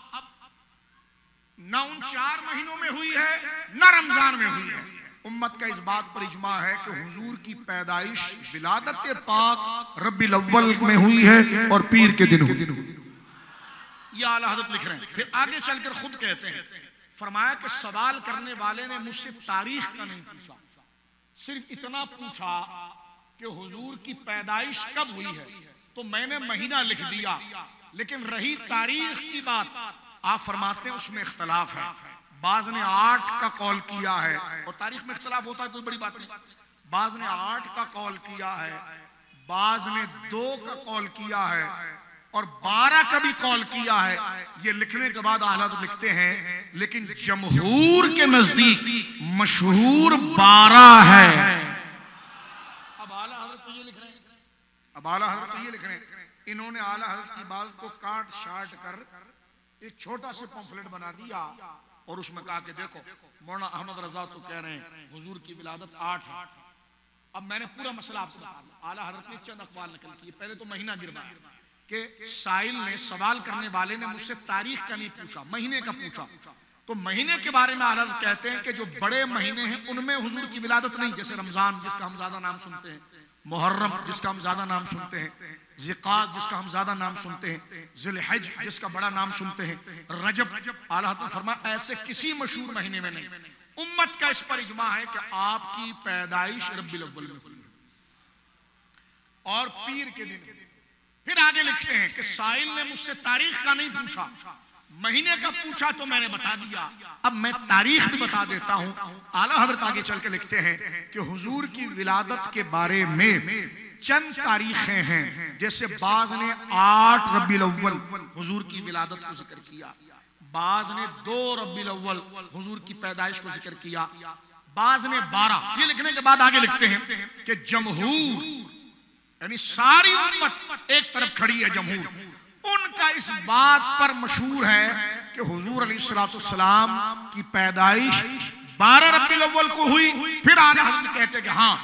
ना उन 4 महीनों में हुई है, ना रमजान में हुई है। उम्मत का इस बात पर इजमा है कि हुजूर की पैदाइश विलादत पाक रब्बिल अव्वल में हुई है और पीर के दिन हुई। ये आला हज़रत लिख रहे हैं। फिर आगे चलकर खुद कहते हैं, फरमाया कि सवाल करने वाले ने मुझसे तारीख का नहीं पूछा, सिर्फ इतना पूछा कि हुजूर की पैदाइश कब हुई है, तो मैंने महीना लिख दिया, लेकिन रही तारीख की बात, आप फरमाते हैं उसमें इख्तलाफ है। बाज ने 8 का कौल किया है, और तारीख में इख्तलाफ होता है कोई बड़ी बात नहीं। बाज ने 8 का कौल किया है, बाज ने 2 का कौल किया है, और 12 का भी कौल किया है। ये लिखने के बाद आला तो लिखते हैं, लेकिन जमहूर के नजदीक मशहूर 12 है। अब आला हज़रत तो ये लिख रहे हैं, अब आला हज़रत तो ये लिख रहे हैं, इन्होंने आला हज़रत की बात को काट छाट कर एक छोटा सा पंफलेट बना दिया और उसमें कहा कि देखो मौलाना अहमद रजा तो कह रहे हैं हुजूर की विलादत 8 है। अब मैंने पूरा मसला आपसे बता दिया। आला हज़रत ने चंद अक़वाल नकल किए। पहले तो महीना गिरवाया कि साइल ने, सवाल करने वाले ने मुझसे तारीख का नहीं पूछा, महीने का पूछा। तो महीने के बारे में आला हज़रत कहते हैं कि जो बड़े महीने हैं उनमें हुजूर की विलादत नहीं, जैसे रमजान जिसका हम ज्यादा नाम सुनते हैं, मुहर्रम जिसका हम ज्यादा नाम सुनते हैं, ज़िक़ात जिसका हम ज्यादा नाम सुनते हैं, ज़िलहिज जिसका बड़ा नाम सुनते हैं, रजब। आला हज़रत ने फरमाया ऐसे किसी मशहूर महीने में नहीं। उम्मत का इस पर इजमा है कि आपकी पैदाइश रब्बिल अव्वल में हुई और पीर के दिन। फिर आगे लिखते हैं कि साइल ने मुझसे तारीख का नहीं पूछा, महीने का पूछा तो मैंने बता दिया। अब मैं तारीख भी बता देता हूं। आला हज़रत आगे चल के लिखते हैं कि हुजूर की विलादत के बारे में चंद तारीखें हैं, जैसे बाज ने 8 रब्बिल अव्वल हुजूर की विलादत को जिक्र किया, बाज ने 2 रब्बिल अव्वल हुजूर की पैदाइश को जिक्र किया, बाज ने 12। ये लिखने के बाद आगे लिखते हैं कि जमहूर यानी सारी उम्मत एक तरफ खड़ी है, जमहूर उनका इस बात पर मशहूर है कि हुजूर अलैहिस्सलाम की पैदाइश 12 रब्बिल अव्वल को हुई। फिर आला हज़रत कहते हैं कि हाँ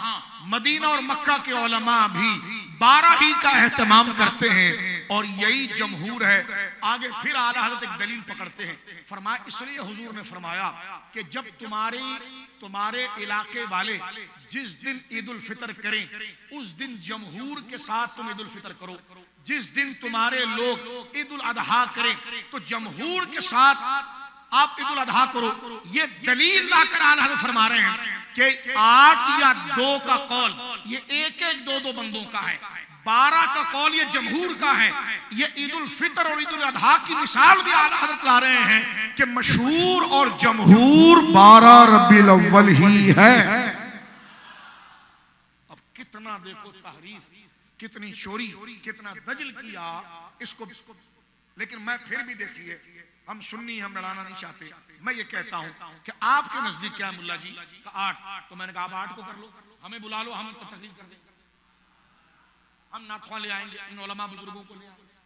मदीना और मक्का के उलमा भी 12 ही का एहतमाम करते हैं और यही जमहूर है। आगे फिर आला हज़रत एक दलील पकड़ते हैं, फरमाया इसलिए हुजूर ने फरमाया कि जब तुम्हारे इलाके वाले जिस दिन ईद उल फितर करें उस दिन जमहूर के साथ तुम ईद उल फितर करो, जिस दिन तुम्हारे लोग ईद उल अदहा करें तो जमहूर के साथ आप ईद उल अदहा करो। ये दलील लाकर आला हज़रत फरमा रहे हैं कि 8 या 2 का कौल ये एक 2 बंदों का है, 12 का कौल ये जमहूर का है। ये ईद उल फितर और ईद उल अदहा की मिसाल भी आला हज़रत ला रहे हैं कि मशहूर और जमहूर 12 रब्बिल अव्वल ही है। अब कितना देखो तहरीफ, कितनी चोरी, कितना दजल किया इसको। लेकिन मैं फिर भी देखिए हम सुन्नी, हम लड़ाना नहीं चाहते। मैं ये कहता हूं कि आपके नजदीक क्या है मुल्ला जी? 8। तो मैंने कहा आप 8 को कर लो, हमें बुला लो, हम तकरीर कर देंगे, हम नाथवा ले आएंगे, इन उलमा बुजुर्गों को ले आएंगे।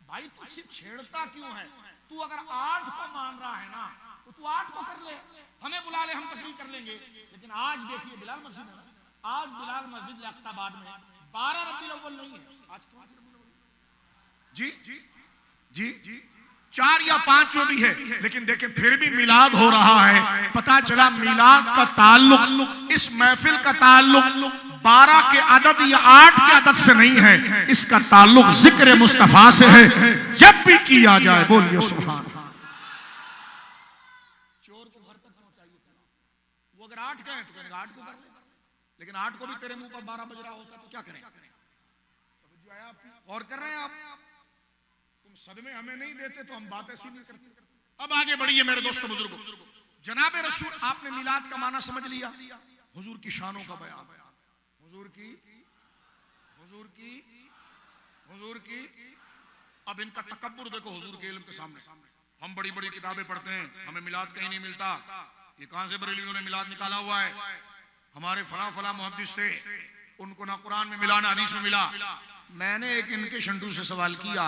भाई तू सिर्फ छेड़ता क्यों है? तू अगर 8 को मान रहा है ना तो तू 8 को कर ले, हमें बुला ले, हम तकरीर कर लेंगे। लेकिन आज देखिए बिलाल मस्जिद है, आज बिलाल मस्जिद लख्ताबाद में 12 रब्बिल अव्वल नहीं है। आज कौन सी रब्बिल अव्वल? जी जी जी जी 4 या 5 जो भी है, लेकिन देखें फिर भी मिलाद हो रहा है। पता चला मिलाद का ताल्लुक, इस महफिल का ताल्लुक 12 के अदद या 8 के अदद से नहीं है, इसका ताल्लुक जिक्र मुस्तफा से है। जब भी किया जाए बोलिए सुभान। चोर को घर तक पहुंचाइए, वो अगर 8 कहे तो कहेंगे 8 को कर ले, लेकिन 8 को भी तेरे मुंह पर 12 बज रहा होता तो क्या करें? और कर रहे हैं आप, तुम सदमे हमें नहीं देते तो हम बात ऐसी नहीं करते। अब आगे बढ़िए मेरे दोस्तों बुजुर्गों, जनाब रसूल आपने मिलाद का माना समझ लिया, हुजूर की शानों का बयान, हुजूर की अब इनका तकब्बुर देखो हुजूर के इल्म के सामने। हम बड़ी बड़ी किताबें पढ़ते हैं, हमें मिलाद कहीं नहीं मिलता, ये कहां से बरेलियों ने मिलाद निकाला हुआ है? हमारे फला फला मुहद्दिस थे, उनको ना कुरान में मिला ना हदीस में मिला। मैंने एक इनके शंटू से सवाल किया,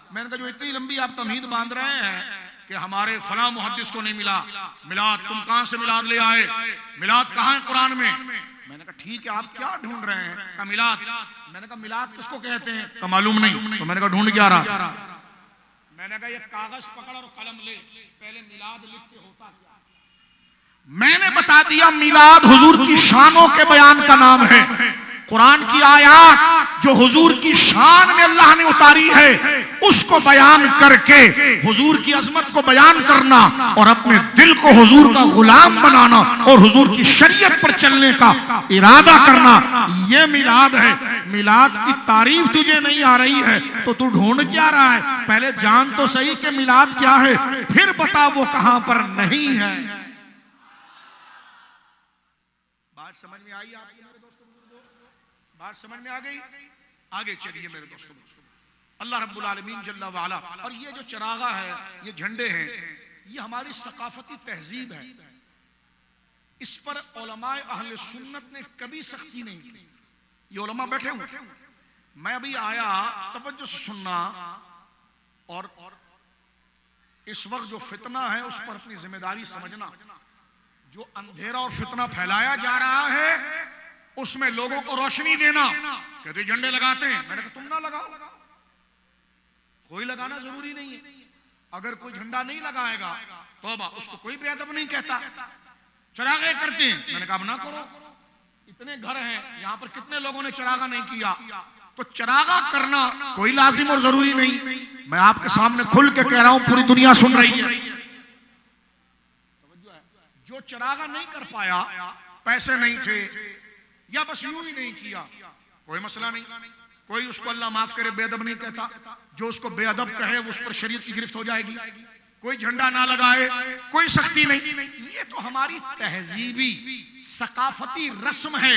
मैंने कहा जो इतनी लंबी आप तमहीद बांध रहे हैं कि हमारे फला मुहद्दिस को नहीं मिला मिलाद, तुम कहां से मिलाद ले आए, मिलाद कहां है कुरान में? मैंने कहा ठीक है, आप क्या ढूंढ रहे हैं? कहा मिलाद। मैंने कहा मिलाद किसको कहते हैं? कहा मालूम नहीं। तो मैंने कहा ढूंढ क्या रहा? मैंने कहा ये कागज पकड़ और कलम ले, पहले मिलाद लिख के होता क्या? मैंने बता दिया मिलाद हुजूर की शानों के बयान का नाम है। कुरान की आयत जो हुजूर की शान में अल्लाह ने उतारी है उसको बयान करके हुजूर की अजमत को बयान करना और अपने दिल को हुजूर का गुलाम बनाना और हुजूर की शरीयत पर चलने का इरादा करना, ये मिलाद है। मिलाद की तारीफ तुझे नहीं आ रही है तो तू ढूंढ क्या रहा है? पहले जान तो सही कि मिलाद क्या है, फिर बता वो कहां पर नहीं है। बात समझ में आई आपको मेरे दोस्तों? बात समझ में आ गई? आगे चलिए मेरे दोस्तों। अल्लाह रब्बुल आलमीन जल्ला वाला, और ये जो चरागा है, ये झंडे हैं, ये हमारी सकाफती तहजीब है। इस पर उलमाए अहले सुन्नत ने कभी सख्ती नहीं की। ये उलमा बैठे हुए, मैं अभी आया, तवज्जो से सुनना, और इस वक्त जो फितना है उस पर अपनी जिम्मेदारी समझना। जो अंधेरा और फितना फैलाया जा रहा है उसमें लोगों को रोशनी देना। कहते झंडे लगाते हैं, मैंने कहा तुम ना लगाओ, कोई लगाना जरूरी नहीं है। अगर कोई झंडा नहीं लगाएगा तौबा, उसको कोई बेअदब नहीं कहता। चरागे करते हैं, मैंने कहा अब ना करो, इतने घर हैं यहां पर, कितने लोगों ने चरागा नहीं किया? तो चरागा करना कोई लाजिम और जरूरी नहीं। मैं आपके सामने खुल के कह रहा हूं, पूरी दुनिया सुन रही है। जो चरागा नहीं कर पाया, पैसे नहीं थे या बस यूं ही नहीं किया, कोई मसला नहीं, कोई उसको अल्लाह माफ करे बेअदब नहीं कहता। जो उसको बेअदब कहे उस पर शरीयत की गिरफ्त हो जाएगी। कोई झंडा ना लगाए, कोई सख्ती नहीं। ये तो हमारी तहजीबी सकाफती रस्म है।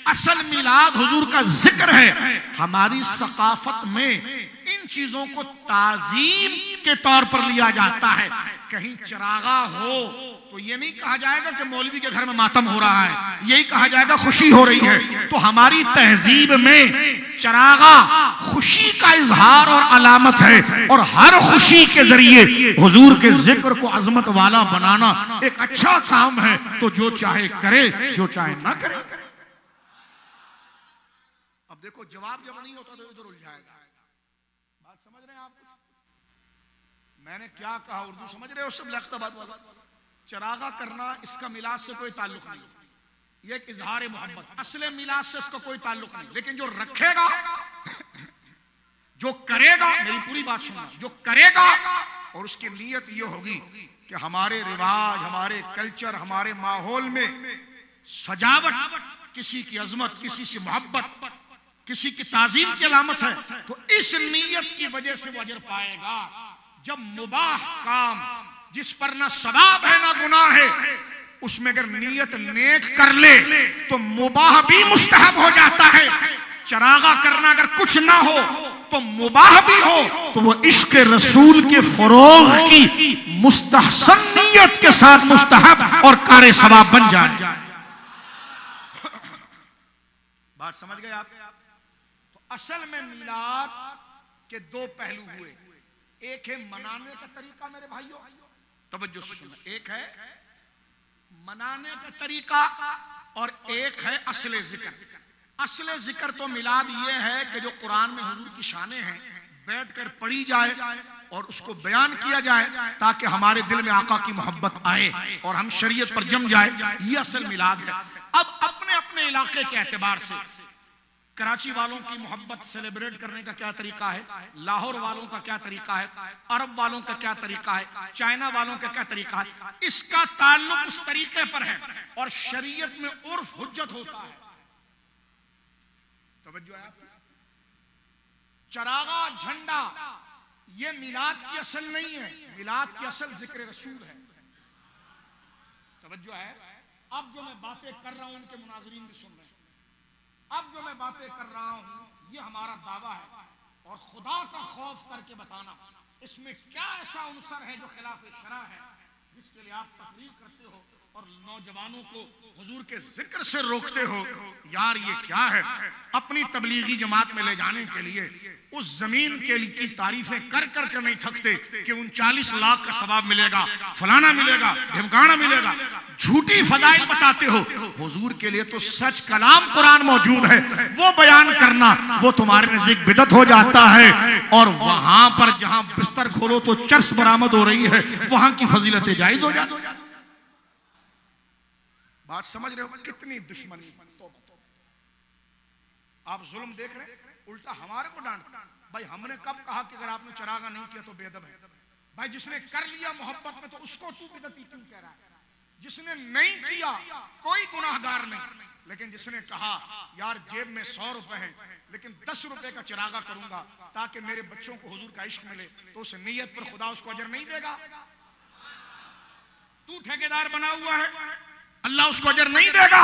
असल मिलाद हुजूर का जिक्र है। हमारी सकाफत में इन चीजों को ताजीम के तौर पर लिया जाता है। कहीं चरागा हो तो ये नहीं कहा जाएगा कि मौलवी के घर में मातम हो रहा है, यही कहा जाएगा खुशी हो रही है। तो हमारी तहजीब में चरागा खुशी का इजहार और अलामत है, और हर खुशी के जरिए हुजूर के जिक्र को अजमत वाला बनाना एक अच्छा काम है। तो जो चाहे करे, जो चाहे ना करे। अब देखो जवाब जब नहीं होता तो इधर उलझाएगा। बात समझ रहे हैं आप? मैंने क्या कहा, उर्दू समझ रहे हो सब? लख्ताबाद चरागा करना इसका मिलाद से कोई ताल्लुक नहीं, ये एक इजहार मोहब्बत। असले मिलाद से इसका कोई ताल्लुक नहीं। लेकिन जो रखेगा, जो करेगा, मेरी पूरी बात सुनना, जो करेगा और उसकी नीयत ये होगी कि हमारे रिवाज, हमारे कल्चर, हमारे माहौल में सजावट किसी की अजमत, किसी से मोहब्बत, किसी की ताजीम की अलामत है, तो इस नीयत की वजह से वो अजर पाएगा। जब मुबाह काम जिस पर ना सवाब है ना गुनाह है, उसमें अगर नीयत नेक कर ले तो मुबाह भी मुस्तहब हो जाता है। चरागा करना अगर कुछ ना हो तो मुबाह भी हो, तो वो इश्क रसूल के फरोग की मुस्तहसन नीयत के साथ मुस्तहब और कारे सवाब बन जाए। बात समझ गए आप? तो असल में मिलाद के दो पहलू हुए। एक है मनाने का तरीका, मेरे भाइयों तवज्जो से सुनना। एक है मनाने का तरीका और एक है असले जिक्र। असले जिक्र तो मिलाद ये है कि जो कुरान में हुजूर की शानें हैं बैठकर पढ़ी जाए और उसको बयान किया जाए ताकि हमारे दिल में आका की मोहब्बत आए और हम शरीयत पर जम जाए। ये असल मिलाद है। अब अपने अपने इलाके के एतबार से कराची वालों की मोहब्बत सेलिब्रेट करने का क्या तरीका है, लाहौर वालों का क्या तरीका है, अरब वालों का क्या तरीका है, चाइना वालों का क्या तरीका है, इसका ताल्लुक उस तरीके पर है और शरीयत में उर्फ हुज्जत होता है। तवज्जो है? चरागा झंडा ये मिलाद की असल नहीं है, मिलाद की असल जिक्र रसूल है। तवज्जो है? अब जो मैं बातें कर रहा हूं उनके मुनाजरीन भी सुन रहे हैं। अब जो मैं बातें कर रहा हूं ये हमारा दावा है और खुदा का खौफ करके बताना इसमें क्या ऐसा अनसर है जो खिलाफ शरा है जिसके लिए आप तकरीर करते हो और नौजवानों को हुजूर के जिक्र से रोकते हो। यार ये क्या है? अपनी तबलीगी जमात में ले जाने के लिए उस जमीन के लिए की तारीफें कर कर के नहीं थकते कि 39 लाख का सवाब मिलेगा, फलाना मिलेगा, ढिमकाना मिलेगा। झूठी फजाइल बताते हो। हुजूर के लिए तो सच कलाम कुरान मौजूद है, वो बयान करना वो तुम्हारे नजदीक बिदअत हो जाता है। और वहां पर जहां बिस्तर खोलो तो चर्स बरामद हो रही है, वहां की फजीलतें जायज हो जाती है। बात समझ रहे हो? कितनी दुश्मनी। आप जुल्म देख रहे, उल्टा हमारे को डांटते। भाई हमने कब कहा कि अगर आपने चरागा नहीं किया तो बेअदब है? भाई जिसने कर लिया मोहब्बत में तो उसको तू बिदअती क्यों कह रहा है? जिसने नहीं किया कोई गुनाहगार नहीं, लेकिन जिसने कहा यार जेब में 100 रुपए हैं लेकिन 10 रुपए का चरागा करूंगा ताकि मेरे बच्चों को हुजूर का इश्क मिले, तो उस नीयत पर खुदा उसको अजर नहीं देगा? तू ठेकेदार बना हुआ है, अल्लाह उसको अजर नहीं देगा?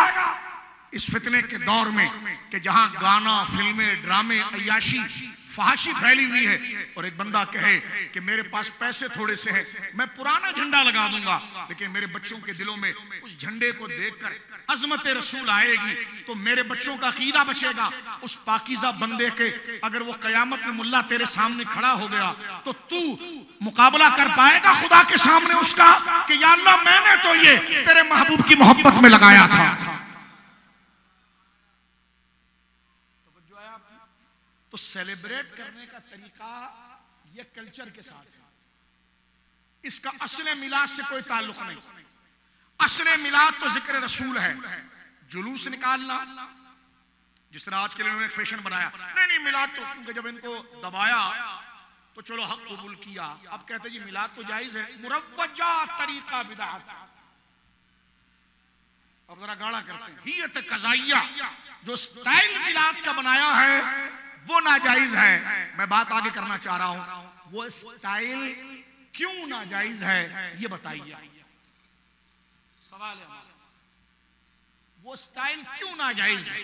इस फितने के दौर में कि जहां गाना, फिल्में, ड्रामे, अय्याशी, फहाशी फैली हुई है और एक बंदा कहे कि मेरे पास पैसे थोड़े से हैं, मैं पुराना झंडा लगा दूंगा, लेकिन मेरे बच्चों के दिलों में उस झंडे को देखकर अजमत रसूल आएगी तो मेरे बच्चों का अकीदा बचेगा। उस पाकीज़ा बंदे के अगर वो कयामत में मुल्ला तेरे सामने खड़ा हो गया तो तू मुकाबला कर पाएगा खुदा के सामने उसका कि या अल्लाह मैंने तो ये तेरे महबूब की मोहब्बत में लगाया था। तो सेलिब्रेट करने का तरीका ये कल्चर के साथ है, इसका असले मिलाद से कोई ताल्लुक नहीं। असले मिलाद तो जिक्र रसूल है। जुलूस निकालना जिस तरह आज के लिए उन्होंने फैशन बनाया, नहीं मिलाद तो क्योंकि जब इनको दबाया तो चलो हक कबूल किया, अब कहते जी मिलाद तो जायज है, मुरव्वजा तरीका बिदअत। अब जरा गाढ़ा करते हैं, हियत कज़ाइया जो स्टाइल मिलाद का बनाया है वो नाजायज है। मैं बात आगे करना चाह रहा हूं, वो स्टाइल क्यों नाजायज है ये बताइए। सवाल है वो स्टाइल क्यों नाजायज है?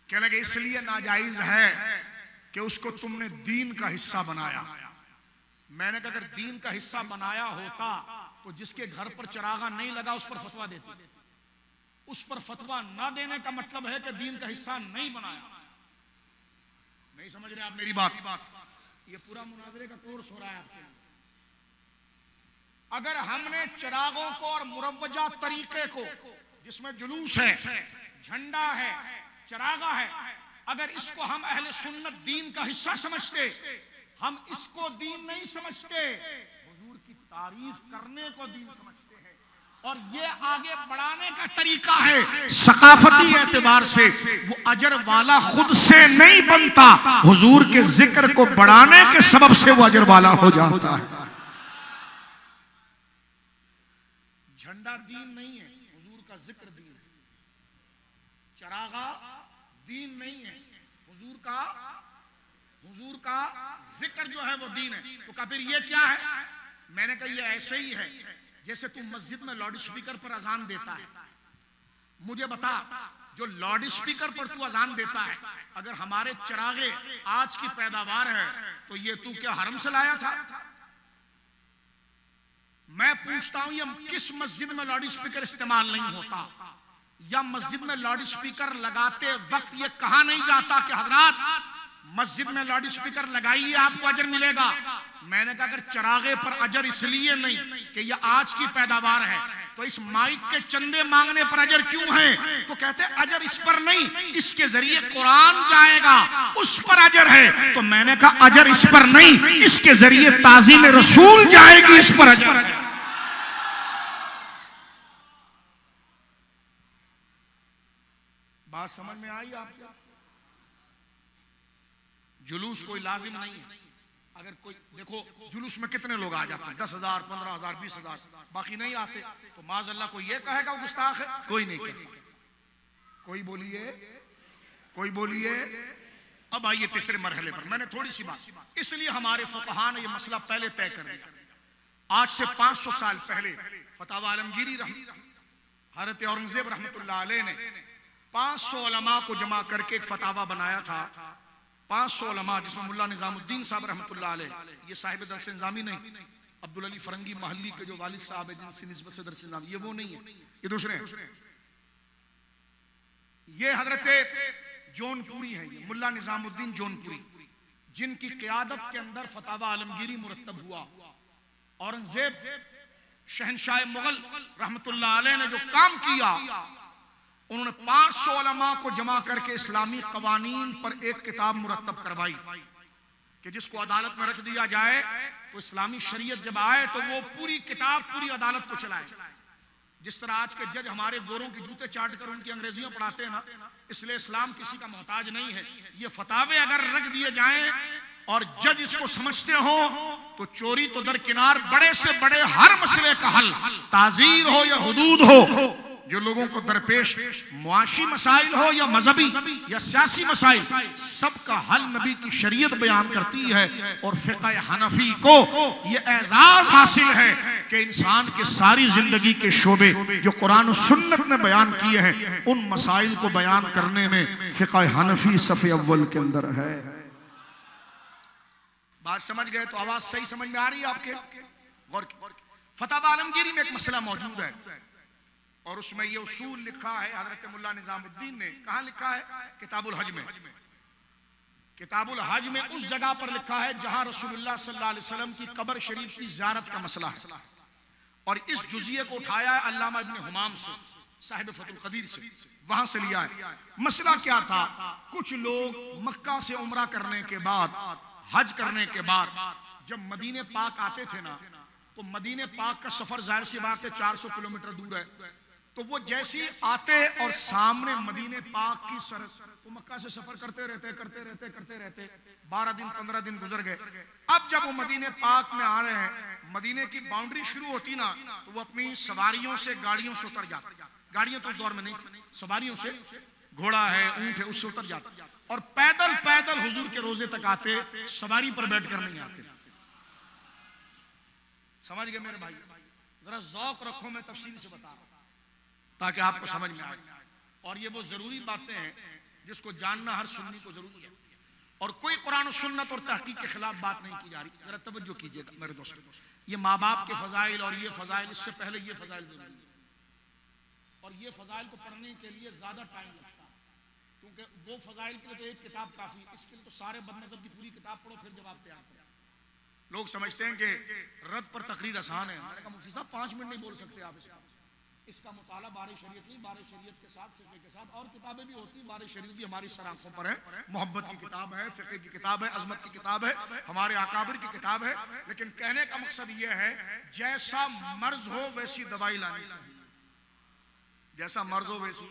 कहने लगे इसलिए नाजायज है कि उसको तुमने दीन का हिस्सा बनाया। मैंने कहा अगर दीन का हिस्सा बनाया होता तो जिसके घर पर चरागा नहीं लगा उस पर फतवा देते। उस पर फतवा ना देने का मतलब है कि दीन का हिस्सा नहीं बनाया। नहीं समझ रहे आप मेरी बात? ये पूरा मुनाजरे का कोर्स हो रहा है आपके। अगर हमने चिरागों को और मुरव्वजा तरीके को जिसमें जुलूस है, झंडा है, चरागा है, अगर इसको हम अहले सुन्नत दीन का हिस्सा समझते, हम इसको दीन नहीं समझते, हुजूर की तारीफ करने को दीन समझते हैं। और ये आगे बढ़ाने का तरीका है। सकाफती एतबार से वो अजर वाला खुद से नहीं बनता, हुजूर के जिक्र को बढ़ाने के सबब से वो अजर वाला हो जाता है। झंडा दीन नहीं है, हुजूर का जिक्र दीन है। चरागा दीन नहीं है, हुजूर का जिक्र जो है वो दीन है। तो कहा फिर ये क्या है? मैंने कहा ये ऐसे ही है जैसे तू मस्जिद में लाउड स्पीकर पर अजान देता है। मुझे बता, जो लाउड स्पीकर पर तू अजान देता है, अगर हमारे चरागे आज की पैदावार है तो ये तू क्या हरम से लाया था? मैं पूछता हूं ये किस मस्जिद में लाउड स्पीकर इस्तेमाल नहीं होता, या मस्जिद में लाउड स्पीकर लगाते वक्त ये कहा नहीं जाता कि हजरात मस्जिद में लाउड स्पीकर लगाइए आपको अजर मिलेगा? मैंने कहा अगर चरागे पर अजर इसलिए नहीं कि ये आज की पैदावार है तो इस माइक के चंदे मांगने पर अजर क्यों है? तो कहते अजर इस पर नहीं, इसके जरिए कुरान जाएगा उस पर अजर है। तो मैंने कहा अजर इस पर नहीं, इसके जरिए ताज़ीम रसूल जाएगी, इस पर अजर है। बात समझ में आई आपको? जुलूस कोई लाजिम नहीं है। अगर कोई देखो जुलूस में कितने लोग आ जाते हैं, 10,000, 15,000, 20,000, बाकी नहीं आते तो माज़अल्लाह कोई ये कहेगा गुस्ताख है? कोई नहीं कहेगा। कोई बोलिए। अब आइए तीसरे मरहले पर। मैंने थोड़ी सी बात, इसलिए हमारे फुक़हा ने ये मसला पहले तय कर दिया। आज से 500 साल पहले फतावा आलमगीरी हज़रत औरंगज़ेब रहमतुल्लाह अलैह ने 500 उलमा को जमा करके एक फतावा बनाया था। 500 उलमा जिसमें मुल्ला निज़ामुद्दीन साहब रहमतुल्लाह अलैह, ये साहिब दरस निज़ामी नहीं, अब्दुल अली फरंगी महल्ली के जो वालिद साहब है जिनसे निस्बत से दरस निज़ाम, ये वो नहीं है, ये दूसरे हैं। ये हजरत जौनपुरी है, ये मुल्ला निजामुद्दीन जौनपुरी, जिनकी क़यादत के अंदर फतावा आलमगीरी मुरतब हुआ। औरंगजेब शहनशाह मुगल रहमतुल्लाह अलैह ने जो काम किया, उन्होंने 500 उलमा को जमा करके इस्लामी कवानीन पर एक किताब मुरतब करवाई कि जिसको अदालत में रख दिया जाए तो इस्लामी शरीयत जब आए तो वो पूरी किताब पूरी अदालत को चलाए। जिस तरह आज के जज हमारे गोरों के जूते चाट कर उनकी अंग्रेजियों पढ़ाते हैं ना, इसलिए इस्लाम किसी का मोहताज नहीं है। ये फतावे अगर रख दिए जाएं और जज इसको समझते हो तो चोरी तो दरकिनार, बड़े से बड़े हर मसले का हल, ताजीर हो या हुदूद हो, जो लोगों को दरपेश मुआशी मसाइल हो या मजहबी या सियासी मसाइल, सबका हल नबी की शरीयत बयान करती है। और फ़िक़्ह हनफी को ये एजाज हासिल है कि इंसान के सारी जिंदगी के शोबे जो कुरान और सुन्नत ने बयान किए हैं, उन मसाइल को बयान करने में फ़िक़्ह हनफी सफ़े अव्वल के अंदर है। बात समझ गए तो आवाज सही समझ में आ रही है आपके? गौर फतावा आलमगीरी में एक मसला मौजूद है और उसमें ये उसूल लिखा है हजरत मुल्ला निजामुद्दीन ने। कहाँ लिखा है? किताबुल हज में। किताबुल हज में उस जगह पर लिखा है जहां रसूलुल्लाह सल्लल्लाहु अलैहि वसल्लम की कब्र शरीफ की ज़ियारत का मसला है। और इस जुज़िये को उठाया है अल्लामा इब्न हुमाम से, साहिब फतुल क़दीर से, वहां से लिया है। मसला क्या था? कुछ लोग मक्का से उम्रा करने के बाद, हज करने के बाद जब मदीने पाक आते थे ना, तो मदीने पाक का सफर जाहिर सी बात है 400 किलोमीटर दूर है, तो वो जैसे ही आते और सामने मदीने पाक की सरहद, वो मक्का से सफर करते रहते 12 दिन 15 दिन गुजर गए। अब जब वो मदीने पाक में आ रहे हैं, मदीने की बाउंड्री शुरू होती ना, तो वो अपनी सवारियों से, गाड़ियों से उतर जाते। गाड़ियां तो उस दौर में नहीं थी, सवारियों से, घोड़ा है, ऊंट है, उससे उतर जाते और पैदल पैदल हुजूर के रोजे तक आते, सवारी पर बैठकर नहीं आते। समझ गए मेरे भाई? जरा ज़ौक़ रखो, मैं तफसील से बता रहा हूं ताकि आपको समझ में आए। और ये वो जरूरी बातें हैं जिसको जानना हर सुन्नी को जरूरी है। और कोई कुरान और सुन्नत और तहकीक के खिलाफ बात नहीं की जा रही। जरा तवज्जो कीजिएगा मेरे दोस्तों, ये माँ बाप के फजाइल और ये फजाइल, इससे पहले ये फजाइल जरूरी है। और ये फजाइल को पढ़ने के लिए ज्यादा टाइम लगता है, क्योंकि वो फजाइल के लिए तो एक किताब काफी, इसके लिए तो सारे बदमज़हब की पूरी किताब पढ़ो फिर जवाब तैयार करो। लोग समझते हैं कि रद पर तकरीर आसान है। मैंने कहा मुफ्ती साहब 5 मिनट नहीं बोल सकते आप इसका मुताला बारे शरीयत नहीं, बारे शरीयत के साथ, फ़िक़्ह के साथ और किताबें भी होती हैं। बारे शरीयत भी हमारी सर आंखों पर है, मोहब्बत की किताब है, फ़िक़्ह की किताब है, अज़मत की किताब है, हमारे अकाबिर की किताब है। लेकिन कहने का मकसद ये है, जैसा मर्ज हो वैसी दवाई लानी चाहिए, जैसा मर्ज हो वैसी।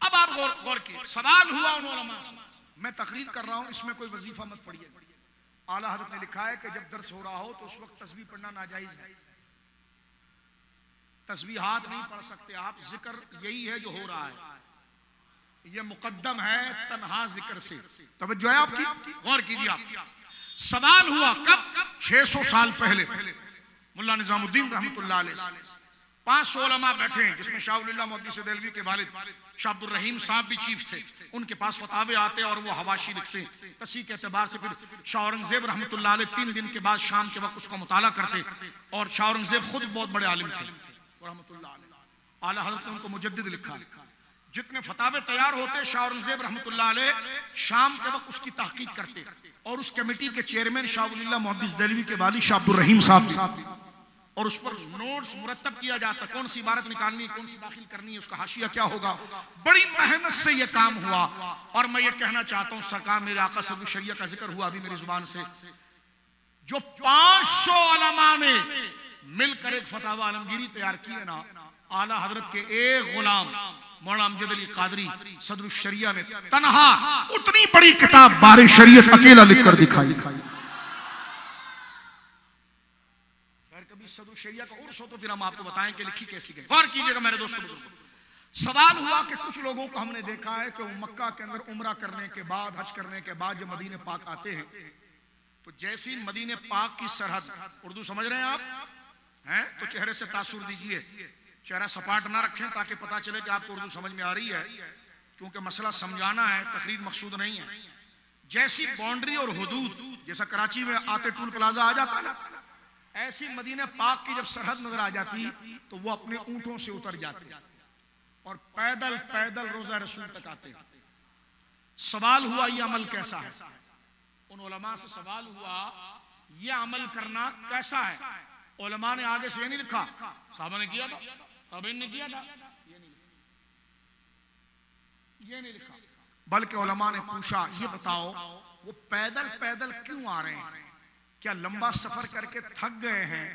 अब आप गौर कीजिए, सवाल हुआ उन उलमा से, मैं तकरीर कर रहा हूं, इसमें कोई वजीफा मत पढ़िए। आला हज़रत ने लिखा है कि जब दर्स हो रहा हो तो उस वक्त तस्बीह पढ़ना नाजायज है। तस्बीहात नहीं पढ़ सकते आप, जिक्र यही है जो हो रहा है, ये मुकद्दम है तन्हा जिक्र से। तवज्जो है आपकी? गौर कीजिए आप। सवाल हुआ कब? 600 साल पहले मुल्ला निजामुद्दीन रहमतुल्लाह अलैह 500 उलमा बैठे हैं, जिसमें शाह वलीउल्लाह मुहद्दिस देलवी के वालिद शाह अब्दुल रहीम साहब भी चीफ थे। उनके पास फतावे आते और वो हवाशी लिखते। तसी के एतबार से फिर शाह औरंगजेब रहमतुल्लाह अलैह 3 दिन के बाद शाम के वक्त उसका मुताला करते। और शाह औरंगजेब खुद बहुत बड़े आलिम थे रहमतुल्लाह अलैह। आला हज़रत ने उनको मुजद्दिद लिखा। जितने फतावे तैयार होते शाह औरंगजेब रहमतुल्लाह अलैह शाम के वक्त उसकी तहकीक करते। और उस कमेटी के चेयरमैन शाह वलीउल्लाह मुहद्दिस देलवी के वालिद शाह अब्दुल रहीम साहब, और उस पर नोट्स मुरतब किया जाता, कौन सी इबारत निकालनी है, कौन सी दाखिल करनी है, उसका हाशिया क्या होगा। बड़ी मेहनत से ये काम हुआ। और मैं ये कहना चाहता हूँ, सरकार मेरे आका सल्लल्लाहु अलैहि वसल्लम का जिक्र हुआ अभी मेरी जुबान से, जो 500 उलमा ने मिलकर एक फतावा आलमगीरी तैयार की है ना, आला हजरत के एक गुलाम मौलाना अमजद अली कादरी सदरुल शरिया ने तन्हा उतनी बड़ी किताब बारे शरीयत अकेला लिखकर दिखाई। सदरुल शरिया का उर्स हो तो फिर हम आपको बताएं कि लिखी कैसी गई। गौर कीजिएगा मेरे दोस्तों। सवाल हुआ कि कुछ लोगों को हमने देखा है कि वो मक्का के अंदर उम्रा करने के बाद, हज करने के बाद जब मदीने पाक आते हैं, तो जैसी मदीने पाक की सरहद, उर्दू समझ रहे हैं आप हैं तो चेहरे से तासुर दीजिए, चेहरा सपाट ना रखें ताकि पता चले कि आपको उर्दू समझ में आ रही है, क्योंकि मसला समझाना है, तकरीर मकसूद नहीं है। जैसी बाउंड्री और हुदूद, जैसा कराची में आते टूल प्लाजा आ जाता है ना, ऐसी मदीना पाक की जब सरहद नजर आ जाती तो वो अपने ऊंटों से उतर जाते और पैदल पैदल रोजा रसूल तक आते। सवाल हुआ ये अमल कैसा है? उन उलमा से सवाल हुआ ये अमल करना कैसा है? उलमा ने आगे से ये नहीं लिखा साहबा ने किया था, ताबईन ने किया था, ये नहीं लिखा, बल्कि उलमा ने पूछा ये बताओ वो पैदल पैदल क्यों आ रहे हैं? क्या लंबा सफर करके थक गए हैं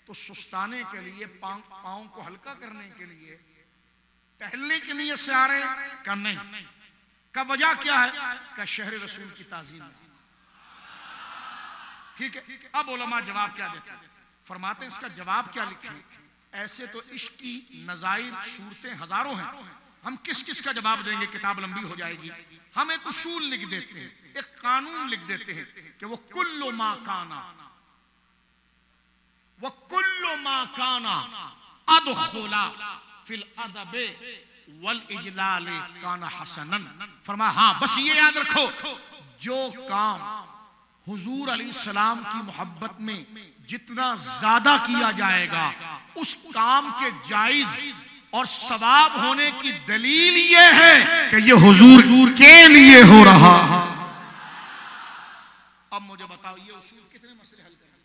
तो सुस्ताने के लिए, पांव को हल्का करने के लिए, टहलने के लिए से आ रहे हैं? क्या नहीं। का वजह क्या है? का शहर रसूल की ताज़ीम है। ठीक है, अब उलमा जवाब क्या देते हैं? फरमाते हैं इसका जवाब क्या लिखें? ऐसे तो इश्क की नज़ाइर सूरतें हजारों हैं, हम किस किस का जवाब देंगे? किताब लंबी हो जाएगी। हम एक उसूल लिख देते हैं, एक कानून लिख देते हैं कि वो कुल्लो मा काना, वो कुल्लो मा काना अदखुला फिल अदबे वल इजलाले काना हसनन। फरमा हाँ बस ये याद रखो, जो काम हुजूर अलैहिस्सलाम की मोहब्बत में जितना ज्यादा किया जाएगा उस काम के जायज और सवाब होने की दलील ये है कि ये हुजूर के लिए हो रहा। अब मुझे बताओ ये उसूल कितने मसले हल करेगा?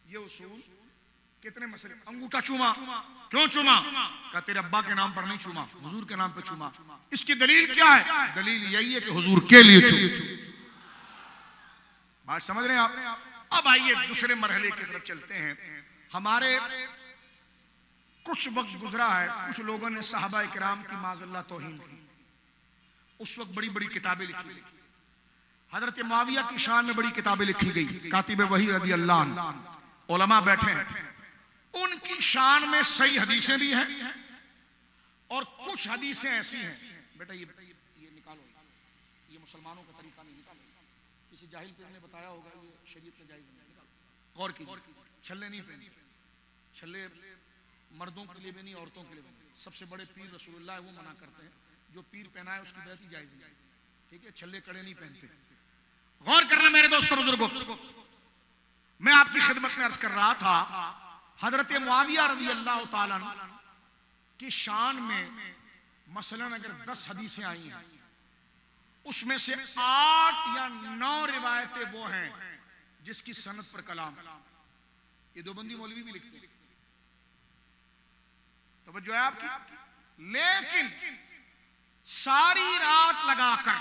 ये उसूल कितने मसले? अंगूठा चूमा, क्यों चूमा? का तेरे अब्बा के नाम पर नहीं चूमा, हुजूर के नाम पे चूमा। इसकी दलील क्या है? दलील यही है कि हुजूर के लिए चूमा। बात समझ रहे हैं आप? अब आइए दूसरे मरहले की तरफ चलते हैं। हमारे कुछ वक्त गुजरा है, कुछ लोगों ने सहाबा इकराम की माज़अल्लाह तौहीन की। उस वक्त बड़ी बड़ी किताबें लिखी गई। हजरत मुआविया की शान में बड़ी किताबें लिखी गई, कातिब वही रज़ी अल्लाह अन्हु। उलमा बैठे हैं, उनकी शान में सही हदीसें भी हैं और कुछ हदीसें ऐसी हैं, बेटा ये निकालो, ये मुसलमानों का तरीका नहीं, निकालो। किसी जाहिल पीर ने बताया होगा ये शरीयत में जायज नहीं, निकालो। गौर कीजिए, छल्ले नहीं पहनते, छल्ले मर्दों के लिए भी नहीं, औरतों के लिए भी नहीं। सबसे बड़े पीर रसूलुल्लाह वो मना करते हैं, जो पीर पहना है उसकी बैत ही जायज नहीं। ठीक है, छल्ले कड़े नहीं पहनते। गौर करना मेरे दोस्तों बुजुर्गों, मैं आपकी खिदमत में अर्ज कर रहा था हजरत मुआविया रज़ी अल्लाह ताला की शान में मसलन अगर 10 हदीसें आई हैं, उसमें से 8 या 9 रिवायतें वो हैं जिसकी सनद पर कलाम। ये देवबंदी मौलवी भी लिखते हैं, तवज्जो है आपकी। लेकिन सारी रात लगाकर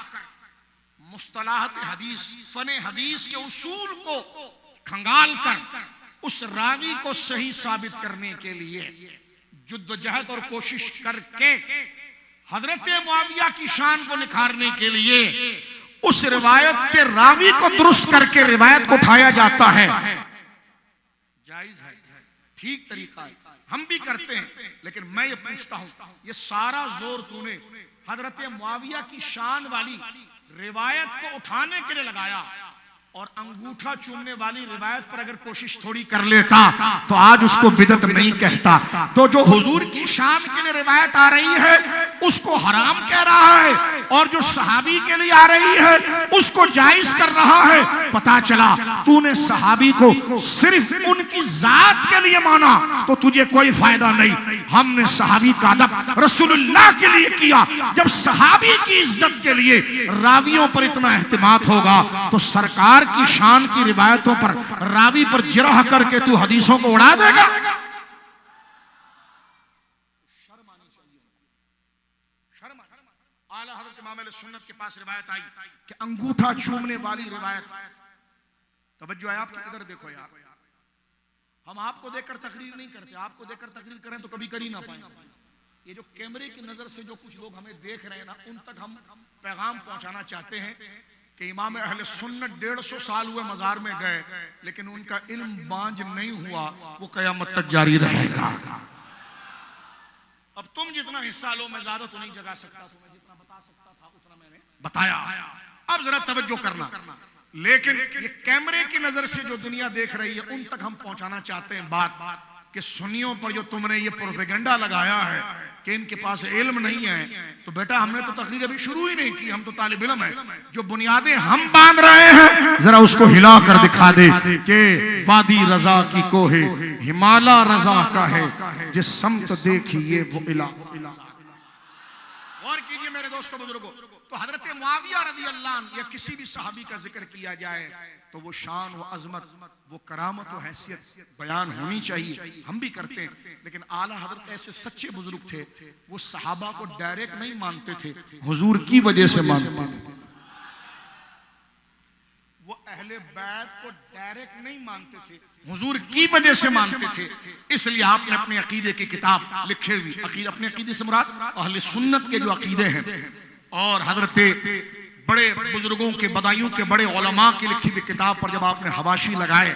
मुस्तलाहत हदीस, फने हदीस के उसूल को खंगाल कर उस रावी को सही साबित करने के लिए जुद्दोजहद और कोशिश करके हजरत मुआविया की शान को निखारने के लिए उस रिवायत के रावी को दुरुस्त करके रिवायत को उठाया जाता है। जायज है, ठीक तरीका है, हम भी करते हैं। लेकिन मैं ये पूछता हूं, ये सारा जोर तूने हजरत मुआविया की शान वाली रिवायत को उठाने के लिए लगाया और अंगूठा चूमने वाली रिवायत पर अगर कोशिश थोड़ी कर लेता तो आज उसको बिदअत नहीं कहता। तो जो हुजूर की शान के लिए रिवायत आ रही है उसको हराम कह रहा है और जो सहाबी के लिए आ रही है उसको जायज कर रहा है। पता चला तूने सहाबी को सिर्फ उनकी जात के लिए माना तो तुझे कोई फायदा नहीं। हमने सहाबी का अदब रसूलुल्लाह के लिए किया। जब सहाबी की इज्जत के लिए रावियों पर इतना एहतिमाद होगा तो सरकार की शान की रिवायतों पर रावी पर जिरह करके तू हदीसों को उड़ा देगा। शर्म आनी चाहिए, शर्म। आला हज़रत इमाम अहले सुन्नत के पास रिवायत आई कि अंगूठा चूमने वाली रिवायत। तवज्जो है आपकी, इधर देखो यार, हम आपको देखकर तकरीर नहीं करते, आपको देखकर तकरीर करें तो कभी कर ही ना पाए। ये जो कैमरे की नजर से जो कुछ लोग हमें देख रहे हैं ना, उन तक हम पैगाम पहुंचाना चाहते हैं कि इमाम अहले सुन्नत 150 साल हुए मजार में गए लेकिन उनका इल्म बांझ नहीं हुआ, वो कयामत तक जारी रहेगा। अब तुम जितना हिस्सा लो, मैं ज्यादा तो नहीं जगा सकता, तुम्हें जितना बता सकता था उतना मैंने बताया। अब जरा तवज्जो करना, लेकिन ये कैमरे की नजर से जो दुनिया देख रही है उन तक हम पहुंचाना चाहते हैं बात कि सुन्नियों पर जो तुमने ये प्रोपेगेंडा लगाया है कि इनके पास इल्म नहीं है, तो बेटा हमने तो तकरीर अभी शुरू ही नहीं की, हम तो तालिब इल्म है। जो बुनियादें हम बांध रहे हैं जरा उसको हिला कर दिखा दे कि वादी रजा की कोहे हिमालय रजा का है, जिस समत देखिए वो इला। और कीजिए मेरे दोस्तों बुजुर्गों, तो हजरत मुआविया रज़ी अल्लाह अन्हु या किसी भी सहाबी का जिक्र किया जाए तो वो शान व अजमत, वो करामत व हैसियत बयान होनी चाहिए। हम भी करते हैं, लेकिन आला हजरत ऐसे सच्चे बुजुर्ग थे, वो सहाबा को डायरेक्ट नहीं मानते थे, हुजूर की वजह से मानते थे। वो अहले बैत को डायरेक्ट नहीं मानते थे, हुजूर की वजह से मानते थे। इसलिए आपने अपने अकीदे की किताब लिखे हुई, अपने अकीदे से मुराद अहले सुन्नत के जो अकीदे हैं और हजरत बड़े बुजुर्गों के बदायूं के बड़े उलमा की लिखी हुई किताब पर जब आपने हवाशी लगाए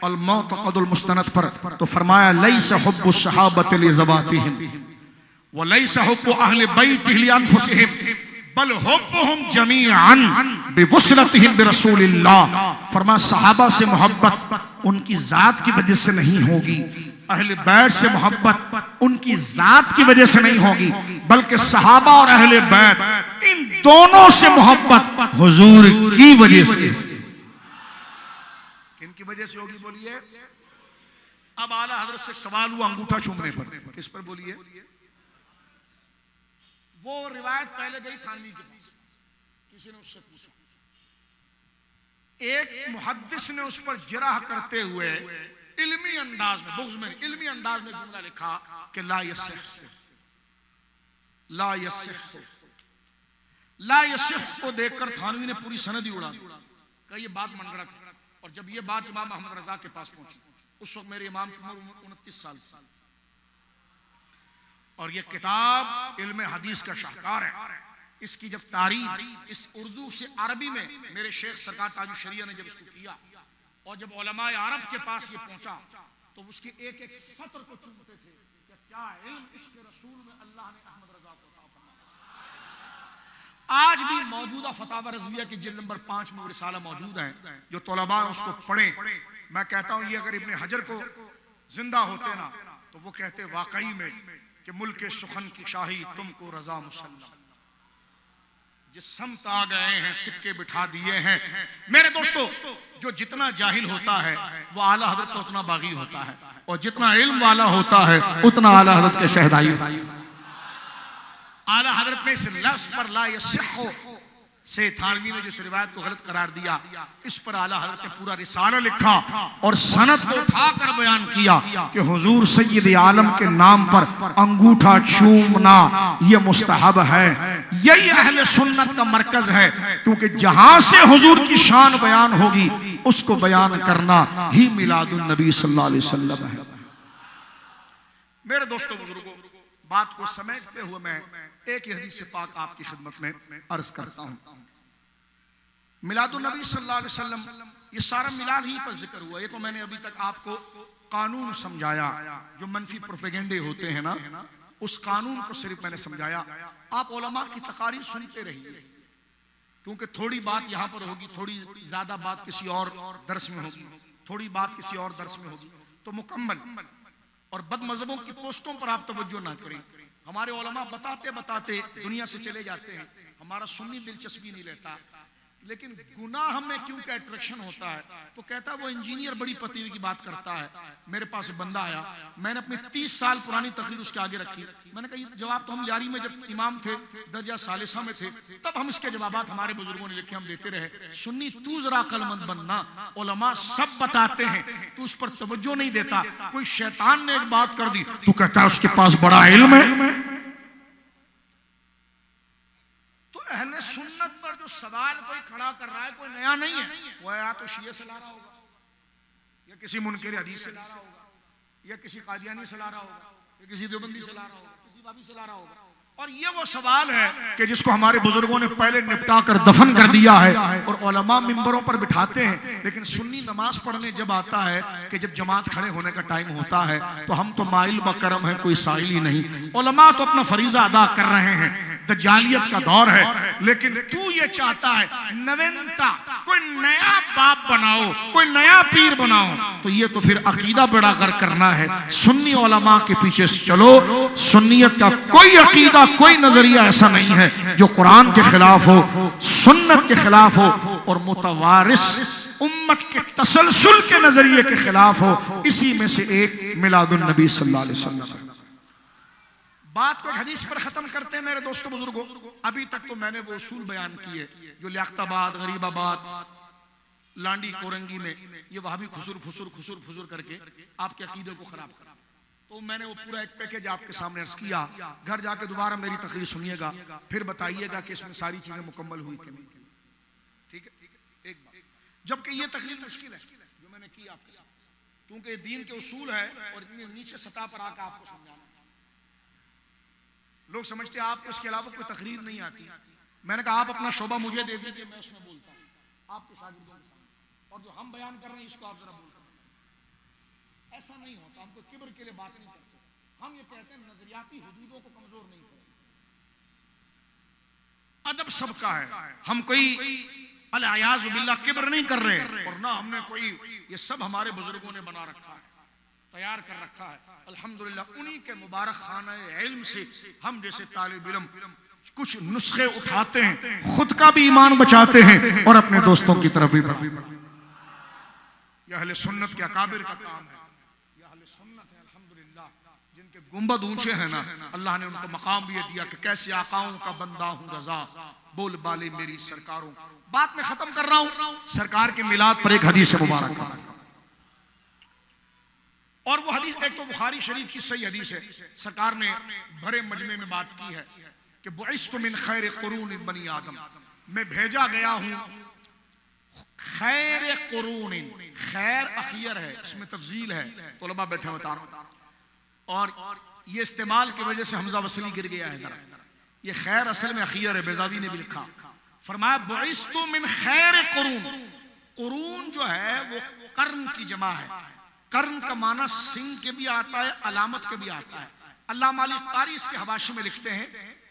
अल मुतक़दुल मुस्तनद पर, तो फरमाया लैसा हुब्बु सहाबति लिज़वातिहिम व लैसा हुब्बु अहले बैतिहि लिअनफुसिहिम बल हुब्बुहुम जमीअन बिवुसलतिहिम बिरसूलिल्लाह। फरमा सहाबा से मोहब्बत उनकी जात की वजह से नहीं होगी, अहले बैत से मोहब्बत उनकी जात की वजह से नहीं होगी, बल्कि सहाबा और अहले बैत इन दोनों से मोहब्बत हुजूर की वजह से। किनकी वजह से होगी बोलिए? अब आला हजरत से सवाल हुआ अंगूठा चूमने पर, किस पर बोलिए? वो रिवायत पहले गई थानवी के पास, किसी ने उससे पूछा, एक मुहद्दिस ने उस पर जिराह करते हुए इल्मी अंदाज में, बुग़्ज़ में इल्मी अंदाज में जुमला लिखा कि ला यसिह को देखकर थानवी ने पूरी सनद ही उड़ा दी, कहा ये बात मनगढ़ंत है। और जब ये बात इमाम अहमद रजा के पास पहुंची, उस वक्त मेरे इमाम की उम्र 29 साल, और ये किताब इल्म हदीस का शाहकार है। इसकी जब तारीफ इस उर्दू से अरबी में मेरे शेख सरकार ताजु शरिया ने जब इसको किया और जब उलमाए अरब के पास ये पहुंचा तो उसके एक एक सत्र को चूमते थे कि क्या इल्म इश्क़ रसूल में अल्लाह ने अहमद रजा को अता फरमाया। आज भी मौजूदा फतावा रज़विया की जिल्द नंबर 5 में रिसाला मौजूद है, जो तलबा उसको पढ़े। मैं कहता हूं ये अगर इब्ने हजर को जिंदा होते ना तो वो कहते वाकई में कि मुल्क सुखन की शाही तुमको रजा मुसल्लम, जिस समत आ गए हैं सिक्के बिठा दिए हैं। मेरे दोस्तों, जो जितना जाहिल होता है वो आला हजरत का उतना बागी होता है, और जितना इल्म वाला होता है उतना आला हजरत के शहदाई। आला हजरत ने इस लफ्ज़ पर ला यसिह से थानवी ने जिस रिवायत को गलत करार दिया, इस पर आला हजरत ने पूरा रिसाला लिखा और सनद को उठाकर बयान किया कि हुजूर सय्यद आलम के नाम पर अंगूठा चूमना यह मुस्तहब है। यही अहले सुन्नत का मरकज है, क्योंकि जहां से हुजूर की शान बयान होगी उसको बयान करना ही मिलादुन नबी सल्लल्लाहु अलैहि वसल्लम है। मेरे दोस्तों बुजुर्गों, बात को समेटते हुए मैं एक ही हदीस पाक आपकी खिदमत में अर्ज करता हूं। मिलादुन नबी सल्लल्लाहु अलैहि वसल्लम, ये सारा मिलाद ही पर जिक्र हुआ। ये तो मैंने अभी तक आपको कानून समझाया, जो मनफी प्रोपेगेंडे होते हैं ना, उस कानून को सिर्फ मैंने समझाया। आप उलमा की तकारीर सुनते रहिए, क्योंकि थोड़ी बात यहाँ पर होगी, थोड़ी ज्यादा बात किसी और दर्स में होगी, थोड़ी बात किसी और दर्स में होगी, तो मुकम्मल और बदमज़हबों की पोस्टों पर आप तवज्जो ना करें। हमारे उलमा बताते बताते दुनिया से चले जाते हैं, हमारा सुन्नी दिलचस्पी नहीं लेता। लेकिन गुनाह में क्यों का अट्रैक्शन होता है, तो कहता है वो इंजीनियर बड़ी पतीवी की बात करता है। मेरे पास बंदा आया, मैंने अपनी 30 साल पुरानी तकरीर उसके आगे रखी। मैंने कहा जवाब तो हम जारी में जब इमाम थे, दर्जा सालिसा में थे, तब हम इसके जवाबात हमारे बुजुर्गों ने लिखे, हम देते रहे। सुन्नी तू जरा अक्लमंद बनना, उलमा सब बताते हैं, तू उस पर तवज्जो नहीं देता। कोई शैतान ने एक बात कर दी, तू कहता है उसके पास बड़ा इल्म है। अहले सुन्नत पर जो सवाल कोई खड़ा कर रहा है कोई नया नहीं है, वो या तो शिये से ला रहा होगा, या किसी मुनकर हदीस से ला रहा होगा, या किसी कादियानी से ला रहा होगा, या किसी देवबंदी से ला रहा होगा, किसी बाबी से ला रहा होगा। और ये वो सवाल है कि जिसको हमारे बुजुर्गों ने पहले निपटा कर दफन कर दिया है, और उलमा मिंबरों पर बिठाते हैं। लेकिन सुन्नी नमाज पढ़ने जब आता है कि जब जमात खड़े होने का टाइम होता है, तो हम तो माइल बकरम है, कोई साइल ही नहीं। उलमा तो अपना फरीजा अदा कर रहे हैं, दज्जालियत का दौर है, लेकिन तू ये चाहता है नवीनता, कोई नया बाप बनाओ, कोई नया पीर बनाओ, तो ये तो फिर अकीदा बढ़ाकर करना है। सुन्नी उलमा के पीछे चलो। सुन्नियत का कोई अकीदा, कोई नजरिया ऐसा नहीं है जो कुरान के खिलाफ हो, सुन्नत के खिलाफ हो और मुतवारिस उम्मत के तसलसल के नजरिए के खिलाफ हो। इसी में से एक मिलादुन नबी सल्लल्लाहु अलैहि वसल्लम। बात को हदीस पर खत्म करते हैं मेरे दोस्तों बुजुर्गों। अभी तक तो मैंने वो उसूल बयान किए जो लियाकताबाद, गरीबाबाद, लांडी, कोरंगी में ये वहां भी खुसुर फुसुर खुसुर फुसुर करके आपके अकीदे को खराब करा। तो मैंने वो पूरा एक पैकेज आपके सामने अर्ज किया। घर जाके दोबारा मेरी तकरीर सुनिएगा, फिर बताइएगा कि इसमें सारी चीजें मुकम्मल हुई कि नहीं। ठीक है, एक बात, जबकि ये तकरीर मुश्किल है जो मैंने की आपके साथ, क्योंकि दीन के उसूल है और इतनी नीचे सतह पर आकर आपको समझाना। लोग समझते हैं आपको इसके अलावा कोई तकरीर नहीं आती। मैंने कहा आप अपना शोबा मुझे दे दीजिए, मैं उसमें बोलता हूँ आपके शागिर्दों के सामने, और जो हम बयान कर रहे हैं इसको आप जरा बोलते हैं। ऐसा नहीं होता, हमको किब्र के लिए बात नहीं करते। हम ये कहते हैं नजरियाती हुदूदों को कमजोर नहीं करें। अदब सबका है, हम कोई अल-अयाज़ु बिल्लाह किब्र नहीं कर रहे, और ना हमने कोई, ये सब हमारे बुजुर्गों ने बना रखा है, तैयार कर रखा है। अल्हम्दुलिल्लाह उन्हीं के मुबारक खाना इल्म से हम जैसे तालिब इल्म कुछ नुस्खे उठाते हैं, खुद का भी ईमान बचाते हैं और अपने दोस्तों की तरफ भी। यह अहले सुन्नत के अकाबिर का काम है। यह अहले सुन्नत है अल्हम्दुलिल्लाह, जिनके गुंबद ऊंचे हैं ना, अल्लाह ने उनको मकाम भी दिया कि कैसे आकाओं का बंदा हूं रजा, बोल बाले मेरी सरकारों। बात में खत्म कर रहा हूं सरकार के मिलाद पर एक हदीस मुबारक, और वो हदीस एक तो बुखारी शरीफ की सही हदीस है। सरकार ने भरे मजमे में बात की है कि बुइस्तु मिन खैर कुरून बनी आदम, मैं भेजा गया हूं खैर कुरून। खैर अखियर है, इसमें तफजील है, तलबा बैठे बता रहा हूं, और ये इस्तेमाल की वजह से हमजा वसली गिर गया है जरा। ये खैर असल में अखियर है, बेजावी ने भी लिखा। फरमाया बुइस्तु मिन खैर कुरून। कुरून जो है वो कर्न की जमा है। कर्न का माना सिंह के भी आता है, अलामत के भी आता है। अल्लाह मालिक कारी इसके हवाशी में लिखते हैं,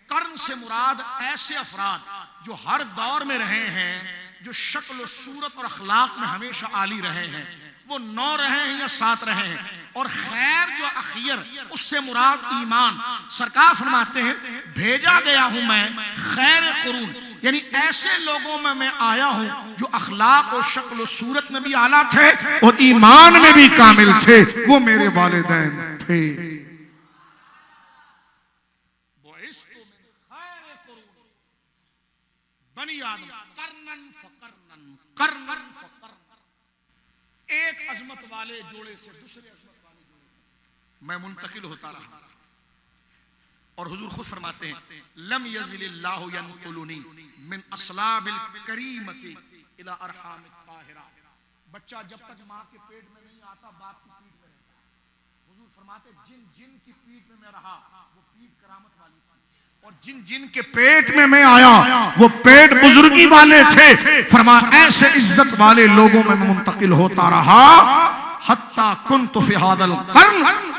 कर्न से मुराद ऐसे अफराद जो हर दौर में रहे हैं, जो शक्ल सूरत और अखलाक में हमेशा आली रहे हैं, वो 9 रहे हैं या 7 रहे हैं। और खैर जो अखियर, उससे मुराद ईमान। सरकार फरमाते हैं भेजा गया हूं मैं खैर कुरून, यानी ऐसे लोगों में मैं आया हूं जो अखलाक और शक्ल सूरत में भी आला थे और ईमान में भी कामिल थे। वो मेरे वालिदैन थे। बनी आदम कर्नन फकर्नन, कर्नन फकर्नन, एक अजमत वाले जोड़े से दूसरे अजमत वाले जोड़े मैं मुंतकिल होता रहा। और हुजूर खुद फरमाते हैं लम यज़िलिल्लाहु यनकुलुनी मिन अस्लाबिल करीमति इला अरहामित ताहिरा। बच्चा जब तक मां के पेट में नहीं आता बाप की पीठ में रहता है। हुजूर फरमाते जिन जिन की पीठ में मैं रहा वो पीठ करामत वाली थी, और जिन जिन के पेट में मैं आया वो पेट बुजुर्गी वाले थे। फरमाया ऐसे इज्जत वाले लोगों में मुंतकिल होता रहा हत्ता कुन्तु फी हादल कर्न।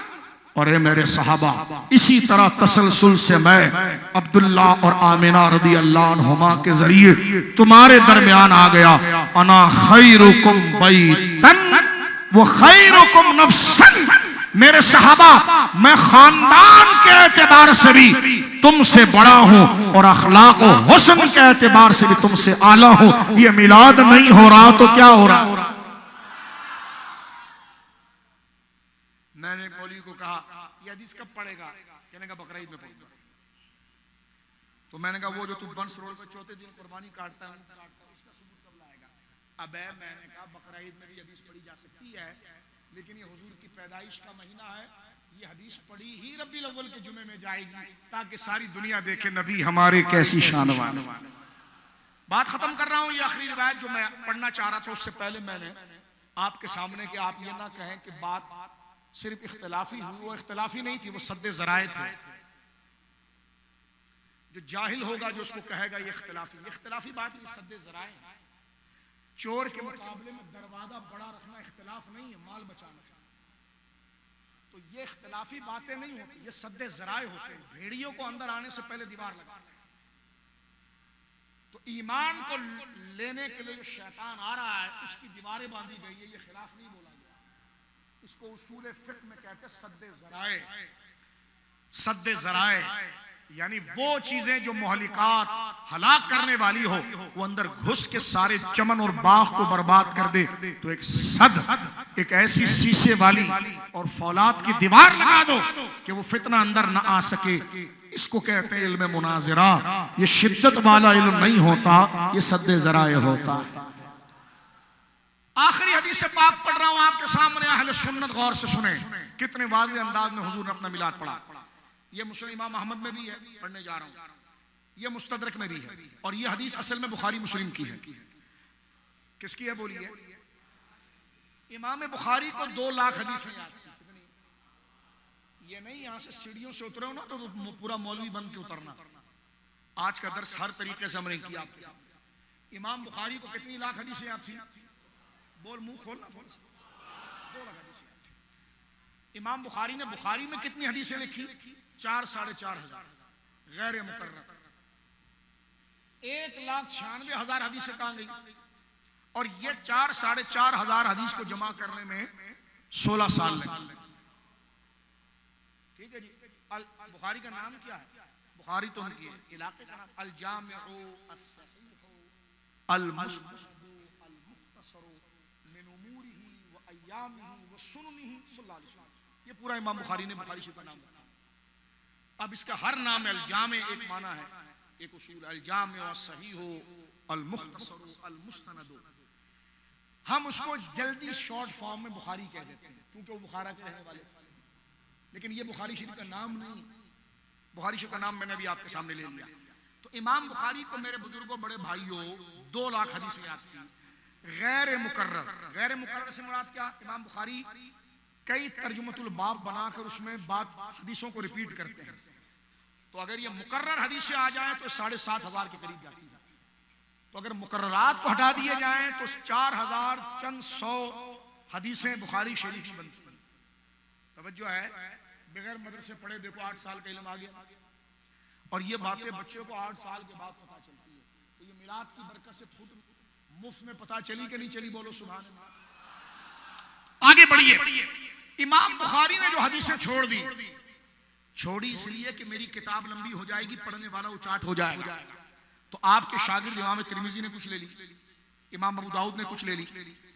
और मेरे सहाबा इसी तरह तसलसल से मैं अब्दुल्ला और आमिना रदी अल्लाह अन्हुमा के जरिए तुम्हारे दरमियान आ गया। अना खैरुकुम बैतन व खैरुकुम नफ्सन। मेरे सहाबा मैं खानदान के एतबार से भी तुमसे बड़ा हूं और अखलाक व हुस्न के एतबार से भी तुमसे आला हूं। ये मिलाद नहीं हो रहा तो क्या हो रहा? मैंने मौलवी को कहा ये हदीस कब पढ़ेगा? कहने का बकरीद में पढ़ूंगा। तो मैंने कहा वो जो तू बंस रोड पे चौथे दिन कुर्बानी काटता है उसका सबूत कब लाएगा? अबे मैंने कहा बकरीद में भी हदीस पढ़ी जा सकती है, लेकिन ये हुजूर की पैदाइश का महीना है, ये हदीस पढ़ी ही रबीउल अव्वल के जुमे में जाएगी ताकि सारी दुनिया देखे नबी हमारे कैसी शानवान। बात खत्म कर रहा हूं। ये आखिरी रिवायत जो मैं पढ़ना चाह रहा था उससे पहले मैंने आपके सामने कि आप ये ना कहें कि बात सिर्फ इख्तिलाफी हुई। वो इख्तिलाफी नहीं थी, वो सद्दे ज़राए थे। जो जाहिल होगा जो उसको कहेगा ये इख्तिलाफी बात नहीं, सद्दे ज़राए। चोर के मुकाबले में दरवाजा बड़ा रखना इख्तिलाफ नहीं है, माल बचाना है। तो ये इख्तिलाफी बातें नहीं होती, ये सद्दे ज़राए होते हैं। भेड़ियों को अंदर आने से पहले दीवार लगा। तो ईमान को लेने के लिए जो शैतान आ रहा है उसकी दीवारें बांधी गई है, ये खिलाफ नहीं बोला गया। इसको उसूल फिक्र में कहते हैं सद्दे ज़राए। सद्दे ज़राए यानी वो चीजें जो मुहलिकात हलाक करने वाली हो, वो अंदर घुस के सारे चमन और बाग को बर्बाद कर दे। तो एक सद, एक ऐसी शीशे वाली और फौलाद की दीवार लगा दो कि वो फितना अंदर ना आ सके। इसको कहते हैं इल्म मुनाज़िरा। ये शिद्दत वाला इल्म नहीं होता, ये सद्दे ज़राए होता है। आखिरी हदीस पाक पढ़ रहा हूं आपके सामने, अहले सुन्नत गौर से सुने, कितने वाज़े अंदाज में हुजूर ने अपना मिलाद पढ़ा। ये मुस्लिम इमाम अहमद में भी है, पढ़ने जा रहा हूं, ये मुस्तदरक में भी है, और ये हदीस असल में बुखारी मुस्लिम की है। किसकी है बोलिए? इमाम बुखारी को 2 लाख हदीसें याद थी। ये नहीं यहां से सीढ़ियों से उतरे हो ना तो पूरा मौलवी बन के उतरना। आज का दर्स हर तरीके से हमने किया। इमाम बुखारी को कितनी लाख हदीसें याद थी? बोल, मुंह खोलना थोड़ा सा। 2 लाख हदीसें याद थी। इमाम बुखारी ने बुखारी में कितनी हदीसें लिखी? 4 साढ़े 4 हजार गैर मुकर्रर। 1,96,000 हदीसें कहां गई? और ये 4 साढ़े 4 हजार हदीस को जमा करने में 16 साल लगे। ठीक है जी। बुखारी का नाम क्या है? बुखारी तो उनकी इलाके का नाम अल जामिउ अस्सहीह अल मुस्नद अल मुख्तसर मिन उमूरिही व अय्यामिही व सुननिही सल्लल्लाहु अलैहि वसल्लम। ये पूरा इमाम बुखारी ने बुखारी शरीफ का नाम रखा। अब इसका हर नाम अल जामे एक माना है, एक उसूल अल जामिउ अस्सहीह अल मुख्तसर अल मुस्तनद। हम उसको जल्दी शॉर्ट फॉर्म में बुखारी कह देते हैं क्योंकि वो बुखारा के रहने वाले, लेकिन ये बुखारी शरीफ का नाम नहीं। बुखारी शरीफ का नाम मैंने अभी आपके सामने ले लिया। तो इमाम बुखारी को मेरे बुजुर्गों, बड़े भाइयों, 2 लाख हदीसें याद थी गैर मुकर्रर। गैर मुकर्रर से मुराद क्या? इमाम बुखारी कई तर्जुमतुल बाब बनाकर उसमें बात हदीसों को रिपीट करते हैं। तो अगर ये मुकर्रर हदीसें आ जाएं तो 7,500 के करीब जाती है। तो अगर मुकर्ररात को हटा दिए जाएं तो 4,100 हदीसें बुखारी शरीफ में बनती हैं। तवज्जो है, बगैर मदरसे पढ़े देखो 8 साल का इल्म आ गया। और ये बातें बच्चों को 8 साल के बाद पता चलती है। तो ये मिलाद की बरकत से फुट मुफ्त में पता चली कि नहीं चली? बोलो सुभान अल्लाह। आगे बढ़िए। इमाम बुखारी ने जो हदीसें छोड़ी इसलिए कि मेरी किताब लंबी हो जाएगी, पढ़ने वाला उचाट हो जाएगा। तो आपके शागिर्द इमाम तिरमिजी ने कुछ ले ली, इमाम अबू दाऊद ने कुछ ले ली।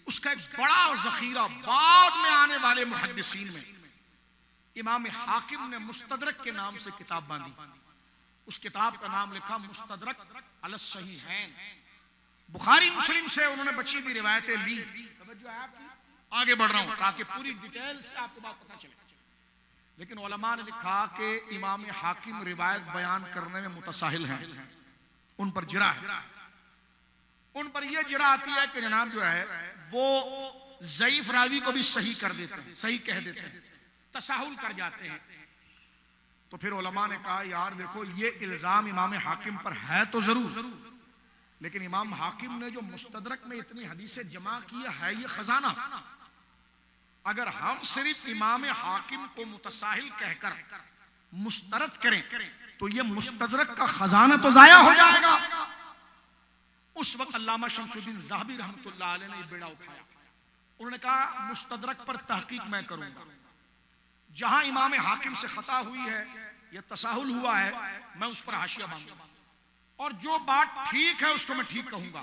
उसका एक बड़ा जखीरा बाद में आने वाले मुहद्दिसीन में इमाम हाकिम ने मुस्तदरक के नाम से किताब बांधी। उस किताब का नाम लिखा मुस्तदरक अल सहीहैन। बुखारी मुस्लिम से उन्होंने बची हुई रिवायतें ली। तवज्जो है आपकी? आगे बढ़ रहा हूं ताकि पूरी डिटेल से आपको बात पता चले। लेकिन उलमा ने लिखा कि इमाम हाकिम रिवायत बयान करने में मुतसाहिल हैं, उन पर जिरा है। उन पर यह जिरा आती है कि जनाब जो है वो ज़ईफ रावी को भी सही कर देते हैं, सही कह देते हैं, तसाहुल कर जाते हैं। तो फिर उलमा ने कहा यार देखो ये इल्जाम इमाम हाकिम पर है तो जरूर, लेकिन इमाम हाकिम ने जो मुस्तदरक में इतनी हदीसें जमा की है ये खजाना। अगर हम सिर्फ इमाम हाकिम को मुतसाहिल कहकर मुस्तरद करें तो ये मुस्तदरक का खजाना तो जाया हो जाएगा। उस वक्त अल्लामा शमसुद्दीन ज़ाहबी रहमतुल्लाह अलैह ने बेड़ा उठाया। उन्होंने कहा मुस्तदरक पर तहकीक मैं करूंगा, जहां इमाम हाकिम से खता हुई है या तसाहुल हुआ है मैं उस पर हाशिया बांधूंगा, और जो बात ठीक है उसको मैं ठीक कहूंगा।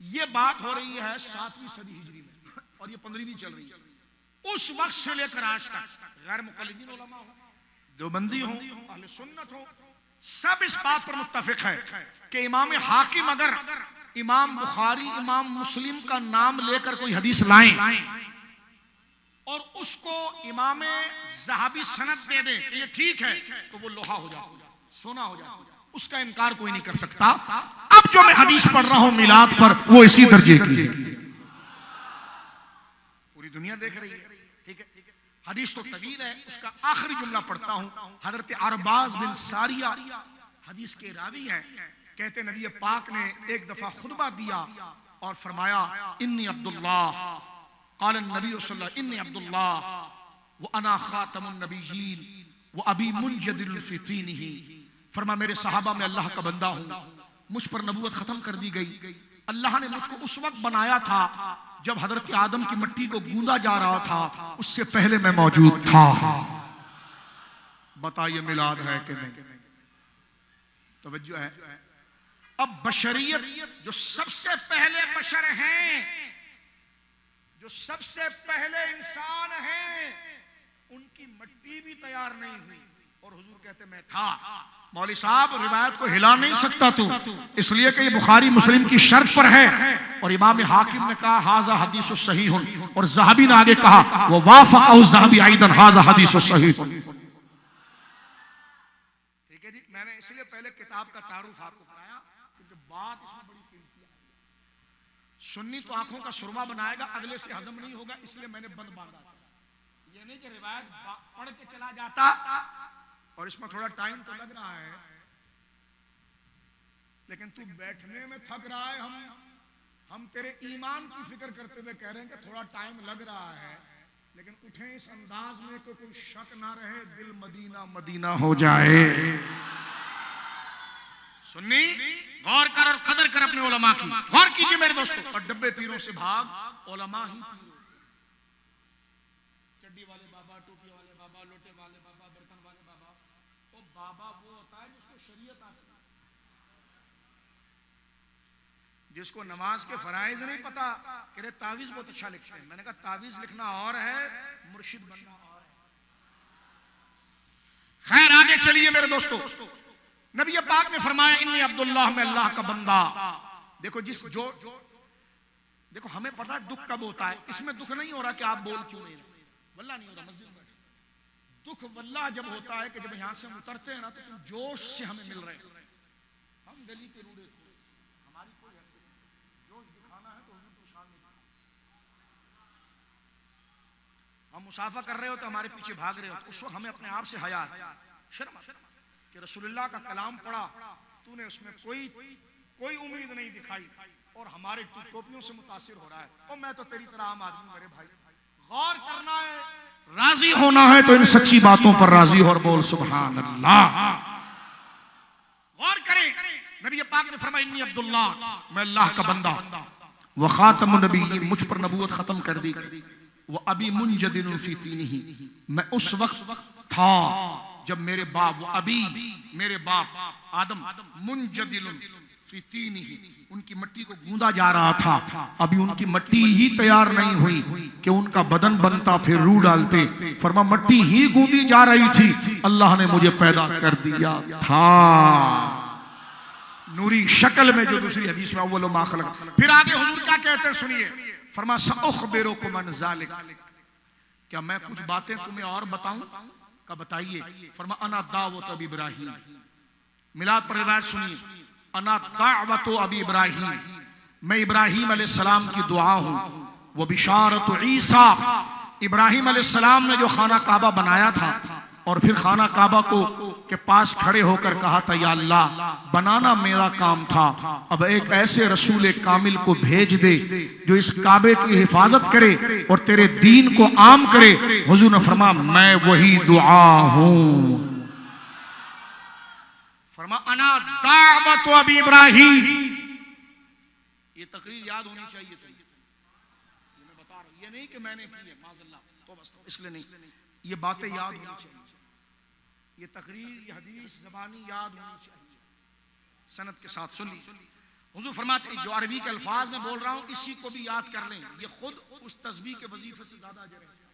ये बात हो रही है 7वीं सदी हिजरी में और ये 15वीं चल रही है। उस वक्त से लेकर आज तक गैर मुक़ल्लिदीन उलमा हो, देवबंदी हो, अहले सुन्नत हो, सब इस बात पर मुत्तफिक है कि इमाम हाकिम अगर इमाम बुखारी, इमाम मुस्लिम का नाम लेकर कोई हदीस लाएं और उसको इमाम ज़हाबी सनद दे दें कि ये ठीक है, तो वो लोहा हो जाए, सोना हो जाए, उसका इनकार कोई नहीं कर सकता। अब जो मैं हदीस पढ़ रहा हूं मिलाद पर, वो इसी दर्जे की है, पूरी दुनिया देख रही है। ठीक है, हदीस तो तवील है, उसका आखिरी जुमला पढ़ता हूं। हजरत अरबाज बिन सारिया हदीस के रावी हैं, कहते नबी पाक ने एक दफा खुतबा दिया और फरमाया इन्नी अब्दुल्लाह क़ाल नबी सल्लल्लाहु अलैहि वसल्लम इन्नी अब्दुल्लाह व अना खातमुन नबिय्यीन व अबी मुंजदिल फी तीनिही। फरमा मेरे सहाबा में अल्लाह का बंदा हूं मुझ पर नबूवत खत्म कर दी गई। अल्लाह ने मुझको उस वक्त बनाया था जब हजरत आदम की मिट्टी को गूंदा जा रहा था, उससे पहले मैं मौजूद था। बताइए मिलाद है कि नहीं? तवज्जो है। अब बशरियत जो सबसे पहले बशर हैं, जो सबसे पहले इंसान हैं, उनकी मिट्टी भी तैयार नहीं हुई और हुजूर कहते मैं था। मौलवी साहब रिवायत को हिला नहीं सकता तू, इसलिए कि ये बुखारी मुस्लिम की शर्त पर है और इमाम हाकिम ने कहा हाजा हदीस सहीह, और ज़हाबी ने आगे कहा वो वाफ़क़ ज़हाबी आइदन हाजा हदीस सहीह। ठीक है जी, मैंने इसलिए पहले किताब का तारुफ आपको कराया क्योंकि बात इसमें बड़ी कीमती है। सुन्नी तो आंखों का सुरमा बनाएगा, अगले से हजम नहीं होगा, इसलिए मैंने बंद बांधा। ये नहीं कि रिवायत पढ़ के चला जाता और इसमें थोड़ा टाइम तो लग रहा है, लेकिन तू बैठने में थक रहा है। हम तेरे ईमान की फिक्र करते हुए कह रहे हैं कि थोड़ा टाइम लग रहा है, लेकिन उठे इस अंदाज में कि कोई शक ना रहे, दिल मदीना मदीना हो जाए। सुन्नी गौर कर और कदर कर अपने उलमा की, गौर कीजिए मेरे दोस्तों। और डब्बे पीरों से भाग, उलमा ही चड्डी वाले बाबा, टोपी वाले बाबा, लोटे वाले बाबा, बर्तन वाले बाबा। वो बाबा वो होता है जिसको शरीयत आती है, जिसको नमाज के फराइज नहीं पता। कह रहे तावीज बहुत अच्छा लिखते हैं। मैंने कहा तावीज लिखना और है, मुर्शिद बनना और है। खैर आगे चलिए मेरे दोस्तों। नबी पाक ने फरमाया इन्नी अब्दुल्लाह, मैं अल्लाह का बंदा। देखो देखो हमें पता है दुख कब होता है। इसमें दुख नहीं हो रहा कि आप बोल क्यों नहीं रहे, वल्लाह नहीं हो रहा मस्जिद में। दुख वल्लाह जब होता है कि जब यहां से हम उतरते हैं ना तो तुम जोश से हमें मिल रहे हो। हम गली के रूड़े थे, हमारी कोई ऐसे जोश दिखाना है तो हुजूर को शान नहीं। हम मुसाफा कर रहे हो तो हमारे पीछे भाग रहे हो, उस वक्त हमें अपने आप से हया शर्म कि रसूलुल्लाह का कलाम पढ़ा, तूने उसमें कोई उम्मीद नहीं दिखाई और हमारे टोपियों से मुतासिर हो रहा है। और मैं तो तेरी तरह आम आदमी, मेरे भाई गौर करना है, राजी होना है तो इन सच्ची बातों पर राजी हो और बोल सुभान अल्लाह। गौर करें, नबी पाक ने फरमाया इन्नी अब्दुल्लाह, मैं अल्लाह का बंदा। व खातमुन नबी, मुझ पर नबूवत खत्म कर दी। वो अभी मुंजदिन फी तीनिही, मैं उस वक्त था जब मेरे बाप आदम मुंजदिल फी तीनिही, उनकी मिट्टी को गूंदा जा रहा था। अभी उनकी मिट्टी ही तैयार नहीं हुई कि उनका बदन बनता, फिर रूह डालते। फरमा मिट्टी ही गूंदी जा रही थी, अल्लाह ने मुझे पैदा कर दिया था नूरी शक्ल में, जो दूसरी हदीस में अव्वल मा खलक। फिर आगे हुजूर क्या कहते हैं सुनिए, फरमा सउखबिरुकुम अन ज़ालिक, क्या मैं कुछ बातें तुम्हें और बताऊं? का बताइए। फरमा अना दावत अबी इब्राहिम, मिलाद पर रिवायत सुनिए, अना दावत अबी इब्राहिम, मैं इब्राहिम अलैहिस्सलाम की दुआ हूं। वो बिशारत ईसा, इब्राहिम अलैहिस्सलाम ने जो खाना काबा बनाया था और फिर खाना काबा को के पास खड़े होकर कहा था या अल्लाह बनाना मेरा काम था, अब एक ऐसे रसूल कामिल को भेज दे जो इस काबे की हिफाजत करे और तेरे दीन को आम करे। हुजूर ने फरमाया मैं वही दुआ हूं। फरमा अना दावत अबी इब्राहिम, ये तकरीर याद होनी चाहिए। मैं बता रहा हूं, ये नहीं कि मैंने की है माज़अल्लाह, तो बस इसलिए नहीं, ये बातें याद होनी चाहिए, ये तकरीर, ये हदीस ज़बानी याद होनी चाहिए, सनद के साथ सुन ली। हुजूर फरमाते हैं जो अरबी के अल्फाज में बोल रहा हूं इसी को भी याद कर लें, ये खुद उस तस्बीह के वजीफे से ज्यादा अजर है।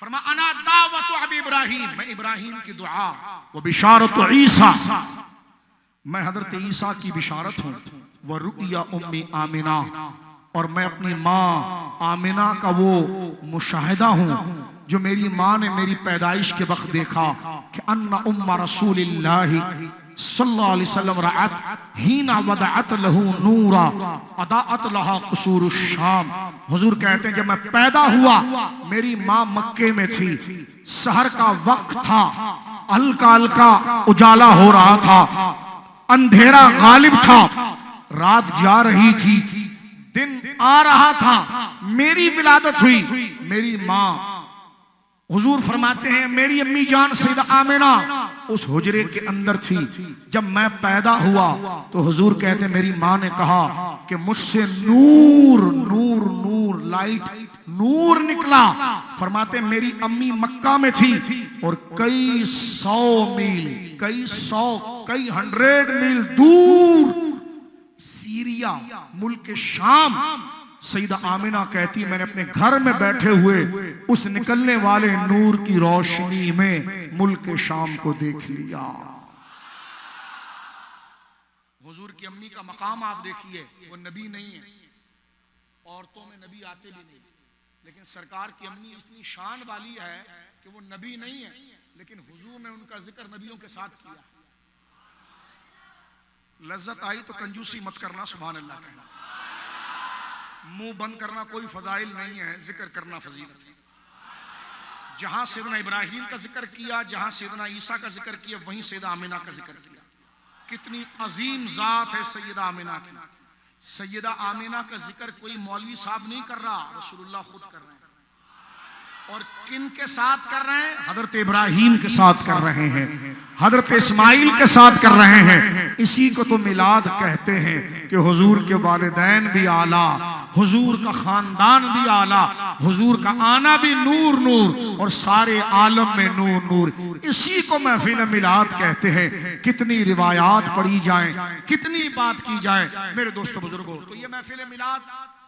फरमा अना दावत अबी इब्राहिम, मैं इब्राहिम की दुआ, वो बिशारत ईसा, मैं हजरत ईसा की बिशारत हूं। वह रुया उम्मी आमिना, और मैं अपनी माँ आमिना का वो मुशाहिदा हूं जो मेरी माँ ने मेरी पैदाइश के वक्त देखा कि अन्ना उम्मा रसूलिल्लाहि सल्लल्लाहु अलैहि वसल्लम रअत हीना वदअत लहू नूरा अदाअत लहा कुसूरुश शाम। हुजूर कहते हैं जब मैं पैदा हुआ मेरी माँ मक्के में थी, सहर का वक्त था, हल्का हल्का उजाला हो रहा था, अंधेरा गालिब था, रात जा रही थी, दिन आ रहा था, मेरी विलादत हुई। मेरी माँ हुजूर फरमाते हैं मेरी अम्मी जान सैयदा आमिना उस हुजरे के अंदर थी। जब मैं पैदा हुआ तो हुजूर कहते मेरी माँ ने कहा कि मुझसे नूर नूर नूर लाइट नूर निकला। फरमाते मेरी अम्मी मक्का में थी और कई 100 मील कई 100 मील दूर सीरिया मुल्क शाम सईदा आमिना कहती मैंने अपने घर में बैठे हुए उस निकलने वाले नूर की रोशनी में मुल्क शाम को देख लिया। हुजूर की अम्मी का मकाम आप देखिए, वो नबी नहीं है, औरतों में नबी आते भी नहीं, लेकिन सरकार की अम्मी इतनी शान वाली है कि वो नबी नहीं है, लेकिन हुजूर ने उनका जिक्र नबियों के साथ किया। लज्जत आई तो कंजूसी मत करना, सुभान अल्लाह कहना। मुंह बंद करना कोई फजाइल नहीं है, जिक्र करना फजीलत है। जहां सैयदना इब्राहिम का जिक्र किया, जहां सैयदना ईसा का जिक्र किया, वहीं सैयदा आमिना का जिक्र किया। कितनी अजीम जात है सैयदा आमिना की। सैयदा आमिना का जिक्र कोई मौलवी साहब नहीं कर रहा, रसूलुल्लाह खुद कर रहे हैं। और किन के साथ कर रहे हैं? हजरत इब्राहिम के साथ कर रहे हैं, हजरत इस्माइल के साथ कर रहे हैं। इसी को तो मिलाद कहते हैं कि हुजूर के वालिदैन भी आला, हुजूर का खानदान भी आला, हुजूर का आना भी नूर नूर और सारे आलम में नूर नूर। इसी को महफिल मिलाद कहते हैं। कितनी रिवायात पढ़ी जाए, कितनी बात की जाए मेरे दोस्तों बुजुर्गों। तो ये महफिल मिलाद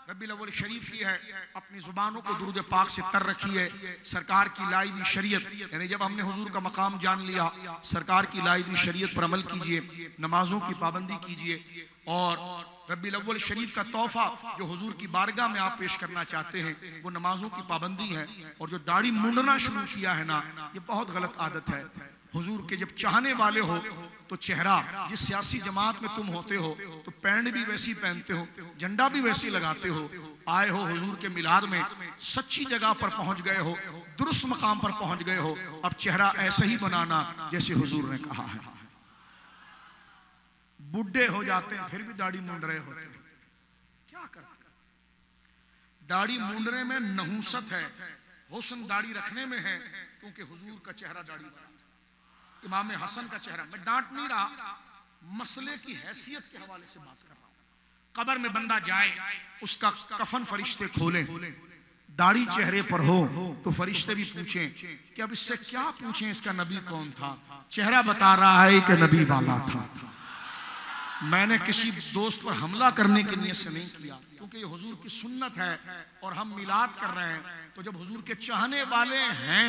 रबीउल अव्वल शरीफ की है। अपनी जुबानों को दुरूद पाक से तर रखिए। सरकार की लाई हुई शरीयत, यानी जब हमने हुजूर का मकाम जान लिया, सरकार की लाई हुई शरीयत पर अमल कीजिए, नमाजों की पाबंदी कीजिए। और रबीउल अव्वल शरीफ का तोहफा जो हुजूर की बारगाह में आप पेश करना चाहते हैं वो नमाजों की पाबंदी है। और जो दाढ़ी मुंडना शुरू किया है ना, ये बहुत गलत आदत है। हुजूर के जब चाहने वाले हो तो चेहरा, जिस सियासी जमात में तुम होते हो तो पैंट भी वैसी पहनते हो, झंडा भी वैसी लगाते हो। आए हो हुजूर के मिलाद में, सच्ची जगह पर पहुंच गए हो, दुरुस्त मकाम पर पहुंच गए हो। अब चेहरा ऐसे ही बनाना जैसे हुजूर ने कहा है। बुढ़े हो जाते हैं फिर भी दाढ़ी मूंड रहे होते हैं, क्या करते? दाढ़ी मूंडने में नहुसत है, हुस्न दाढ़ी रखने में है, क्योंकि हुजूर का चेहरा दाढ़ी वाला, इमाम हसन का चेहरा। मैं डांट नहीं रहा, मसले की हैसियत के हवाले से बात कर रहा हूं। कब्र में बंदा जाए, उसका कफन फरिश्ते खोलें, दाढ़ी चेहरे पर हो तो फरिश्ते भी पूछें कि अब इससे क्या पूछें, इसका नबी कौन था? चेहरा बता रहा है कि नबी वाला था। मैंने किसी दोस्त पर हमला करने की नियत से नहीं किया, क्योंकि ये हुजूर की सुन्नत है और हम मिलाद कर रहे हैं। तो जब हुजूर के चाहने वाले हैं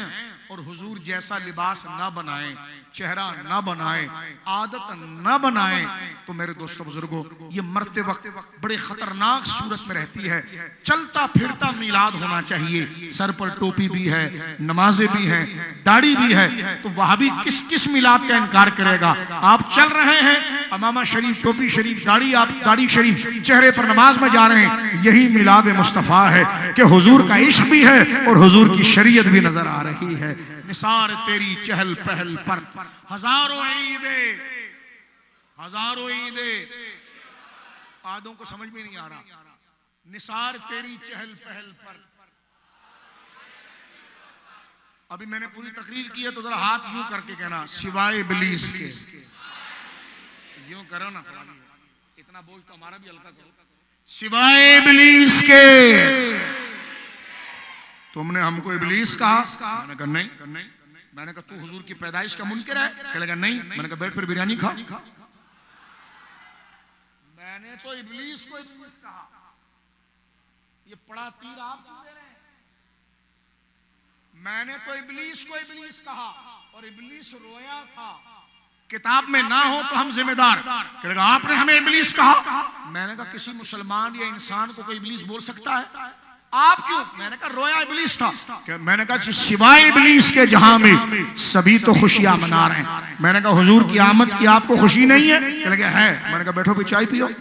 और हुजूर जैसा लिबास ना बनाएं, चेहरा ना बनाएं, आदत ना बनाएं, तो मेरे दोस्तों बुजुर्गों ये मरते वक्त बड़े खतरनाक सूरत में रहती है। चलता फिरता मिलाद होना चाहिए। सर पर टोपी भी है, नमाजें भी हैं, दाढ़ी भी है, तो वहां भी किस किस मिलाद का इनकार करेगा? आप चल रहे हैं, अमामा शरीफ, टोपी शरीफ, दाढ़ी, आप दाढ़ी शरीफ, चेहरे पर नमाज में जा रहे हैं, यही मिलाद मुस्तफा है कि हुजूर का इश्क भी है और हुजूर की शरीयत भी नजर आ रही है। निसार तेरी चहल पहल पर हजारों ईदें, हजारों ईदें, आदों को समझ में नहीं आ रहा। निसार तेरी चहल पहल पर, अभी मैंने पूरी तकरीर की है तो जरा हाथ यूं करके कहना, सिवाय इब्लीस के। यूं करो ना थोड़ा, इतना बोझ तो हमारा भी हल्का करो। सिवाय इब्लीस के तुमने हमको इब्लीस कहा? मैंने कहा नहीं। मैंने कहा तू हुजूर की पैदाइश का मुनकिर है? कहेगा नहीं। मैंने कहा बैठ फिर बिरयानी खा। मैंने तो इब्लीस को इब्लीस कहा, ये पड़ा तीर आप क्यों दे रहे हैं? मैंने तो इब्लीस को इब्लीस कहा और इब्लीस रोया था। किताब में ना हो तो हम जिम्मेदार। कहेगा आपने हमें इब्लीस कहा। मैंने कहा किसी मुसलमान या इंसान को कोई इब्लीस बोल सकता है? आप क्यों? मैंने कहा रोया इब्लीस था। मैंने कहा सिवाय इब्लीस के जहां में सभी तो खुशियां मना रहे हैं। मैंने कहा हुजूर की आमद की आपको खुशी नहीं है? कहेगा है। मैंने कहा बैठो भी चाय पियो। आप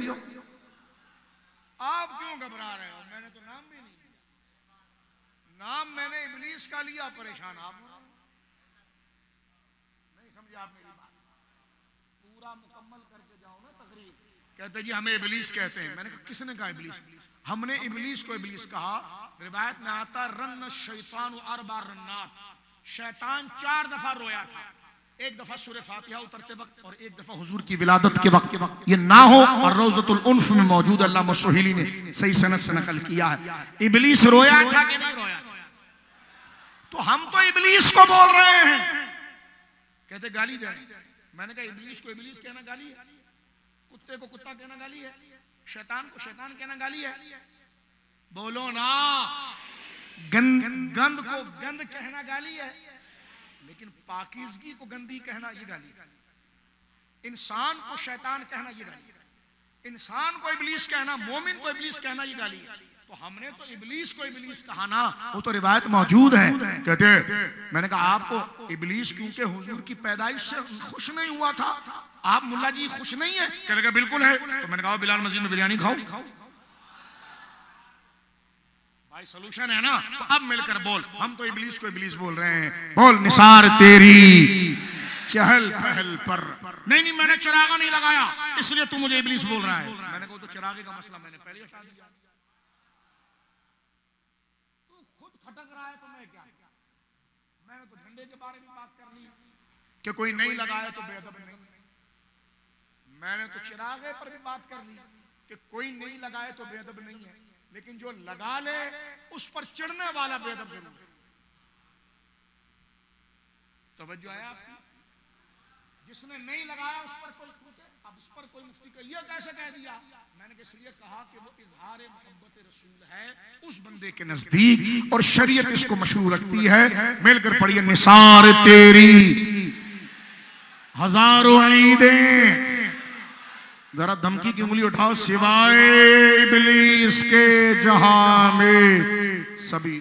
क्यों घबरा रहे हो? मैंने तो नाम भी नहीं लिया। नाम मैंने इब्लीस का लिया, परेशान आप नहीं समझे? आप मेरी बात पूरा मुकम्मल करके जाओ ना तकरीर। कहते जी हमें इब्लीस कहते हैं। मैंने कहा किसने कहा इब्लीस? हमने इब्लीस को इब्लीस कहा। रिवायत में आता रन्न शैतान अरबा रन्नात, शैतान 4 दफा रोया था, एक दफा सूरह फातिहा उतरते वक्त और एक दफा हुजूर की विलादत के वक्त। ये ना हो और रौज़तुल उन्फ में मौजूद अल्लामा सुहैली ने सही सनद से नकल किया है। इब्लीस रोया था कि नहीं रोया था? तो हम तो इब्लीस को बोल रहे हैं, कहते गाली दे रहे हैं। मैंने कहा इब्लीस को इब्लीस कहना गाली है, कुत्ते को कुत्ता कहना गाली है, शैतान को शैतान कहना गाली है? बोलो ना। गंद को गंद कहना गाली है, लेकिन पाकीज़गी को गंदी कहना ये गाली है। इंसान को शैतान कहना ये गाली है, इंसान को इब्लीस कहना, मोमिन को इब्लीस कहना ये गाली है। तो हमने तो इब्लीस को इब्लीस कहा ना, वो तो रिवायत मौजूद है। कहते मैंने कहा आपको इब्लीस क्योंकि हुजूर की पैदाइश से खुश नहीं हुआ था, आप मुल्ला जी खुश नहीं है? कहने का बिल्कुल है। तो मैंने कहा बिलाल मस्जिद में बिरयानी खाओ। भाई सोल्यूशन है ना। तो अब मिलकर बोल, हम तो इब्लीस को इब्लीस बोल रहे हैं। बोल निसार तेरी चहल पहल पर। नहीं मैंने चिरागा नहीं लगाया इसलिए तू मुझे इब्लीस बोल रहा है। मैंने कहा तो चिरागे का मसला मैंने पहले हटा दिया। तू खुद खटक रहा है तो मैं क्या? मैंने तो झंडे के बारे में बात करनी कि कोई नहीं लगाया तो बेअदब नहीं। मैंने तो चिरागे पर भी बात करनी कि कोई नहीं लगाए तो बेअदब नहीं है, लेकिन जो लगा ले उस पर चिढ़ने वाला बेअदब जरूर है। तवज्जो आया आपकी? जिसने नहीं लगाया उस पर कोई थूके, अब इस पर कोई मुफ्ती का ये कैसे कह दिया? मैंने इसलिए कहा कि वो इजहार मोहब्बत रसूल है उस बंदे के नजदीक, और शरीयत इसको मशहूर रखती है। मिलकर पढ़िए निसार तेरी हजारों ईदें। जरा धमकी की उंगली उठाओ। सिवाय इब्लीस के जहां में सभी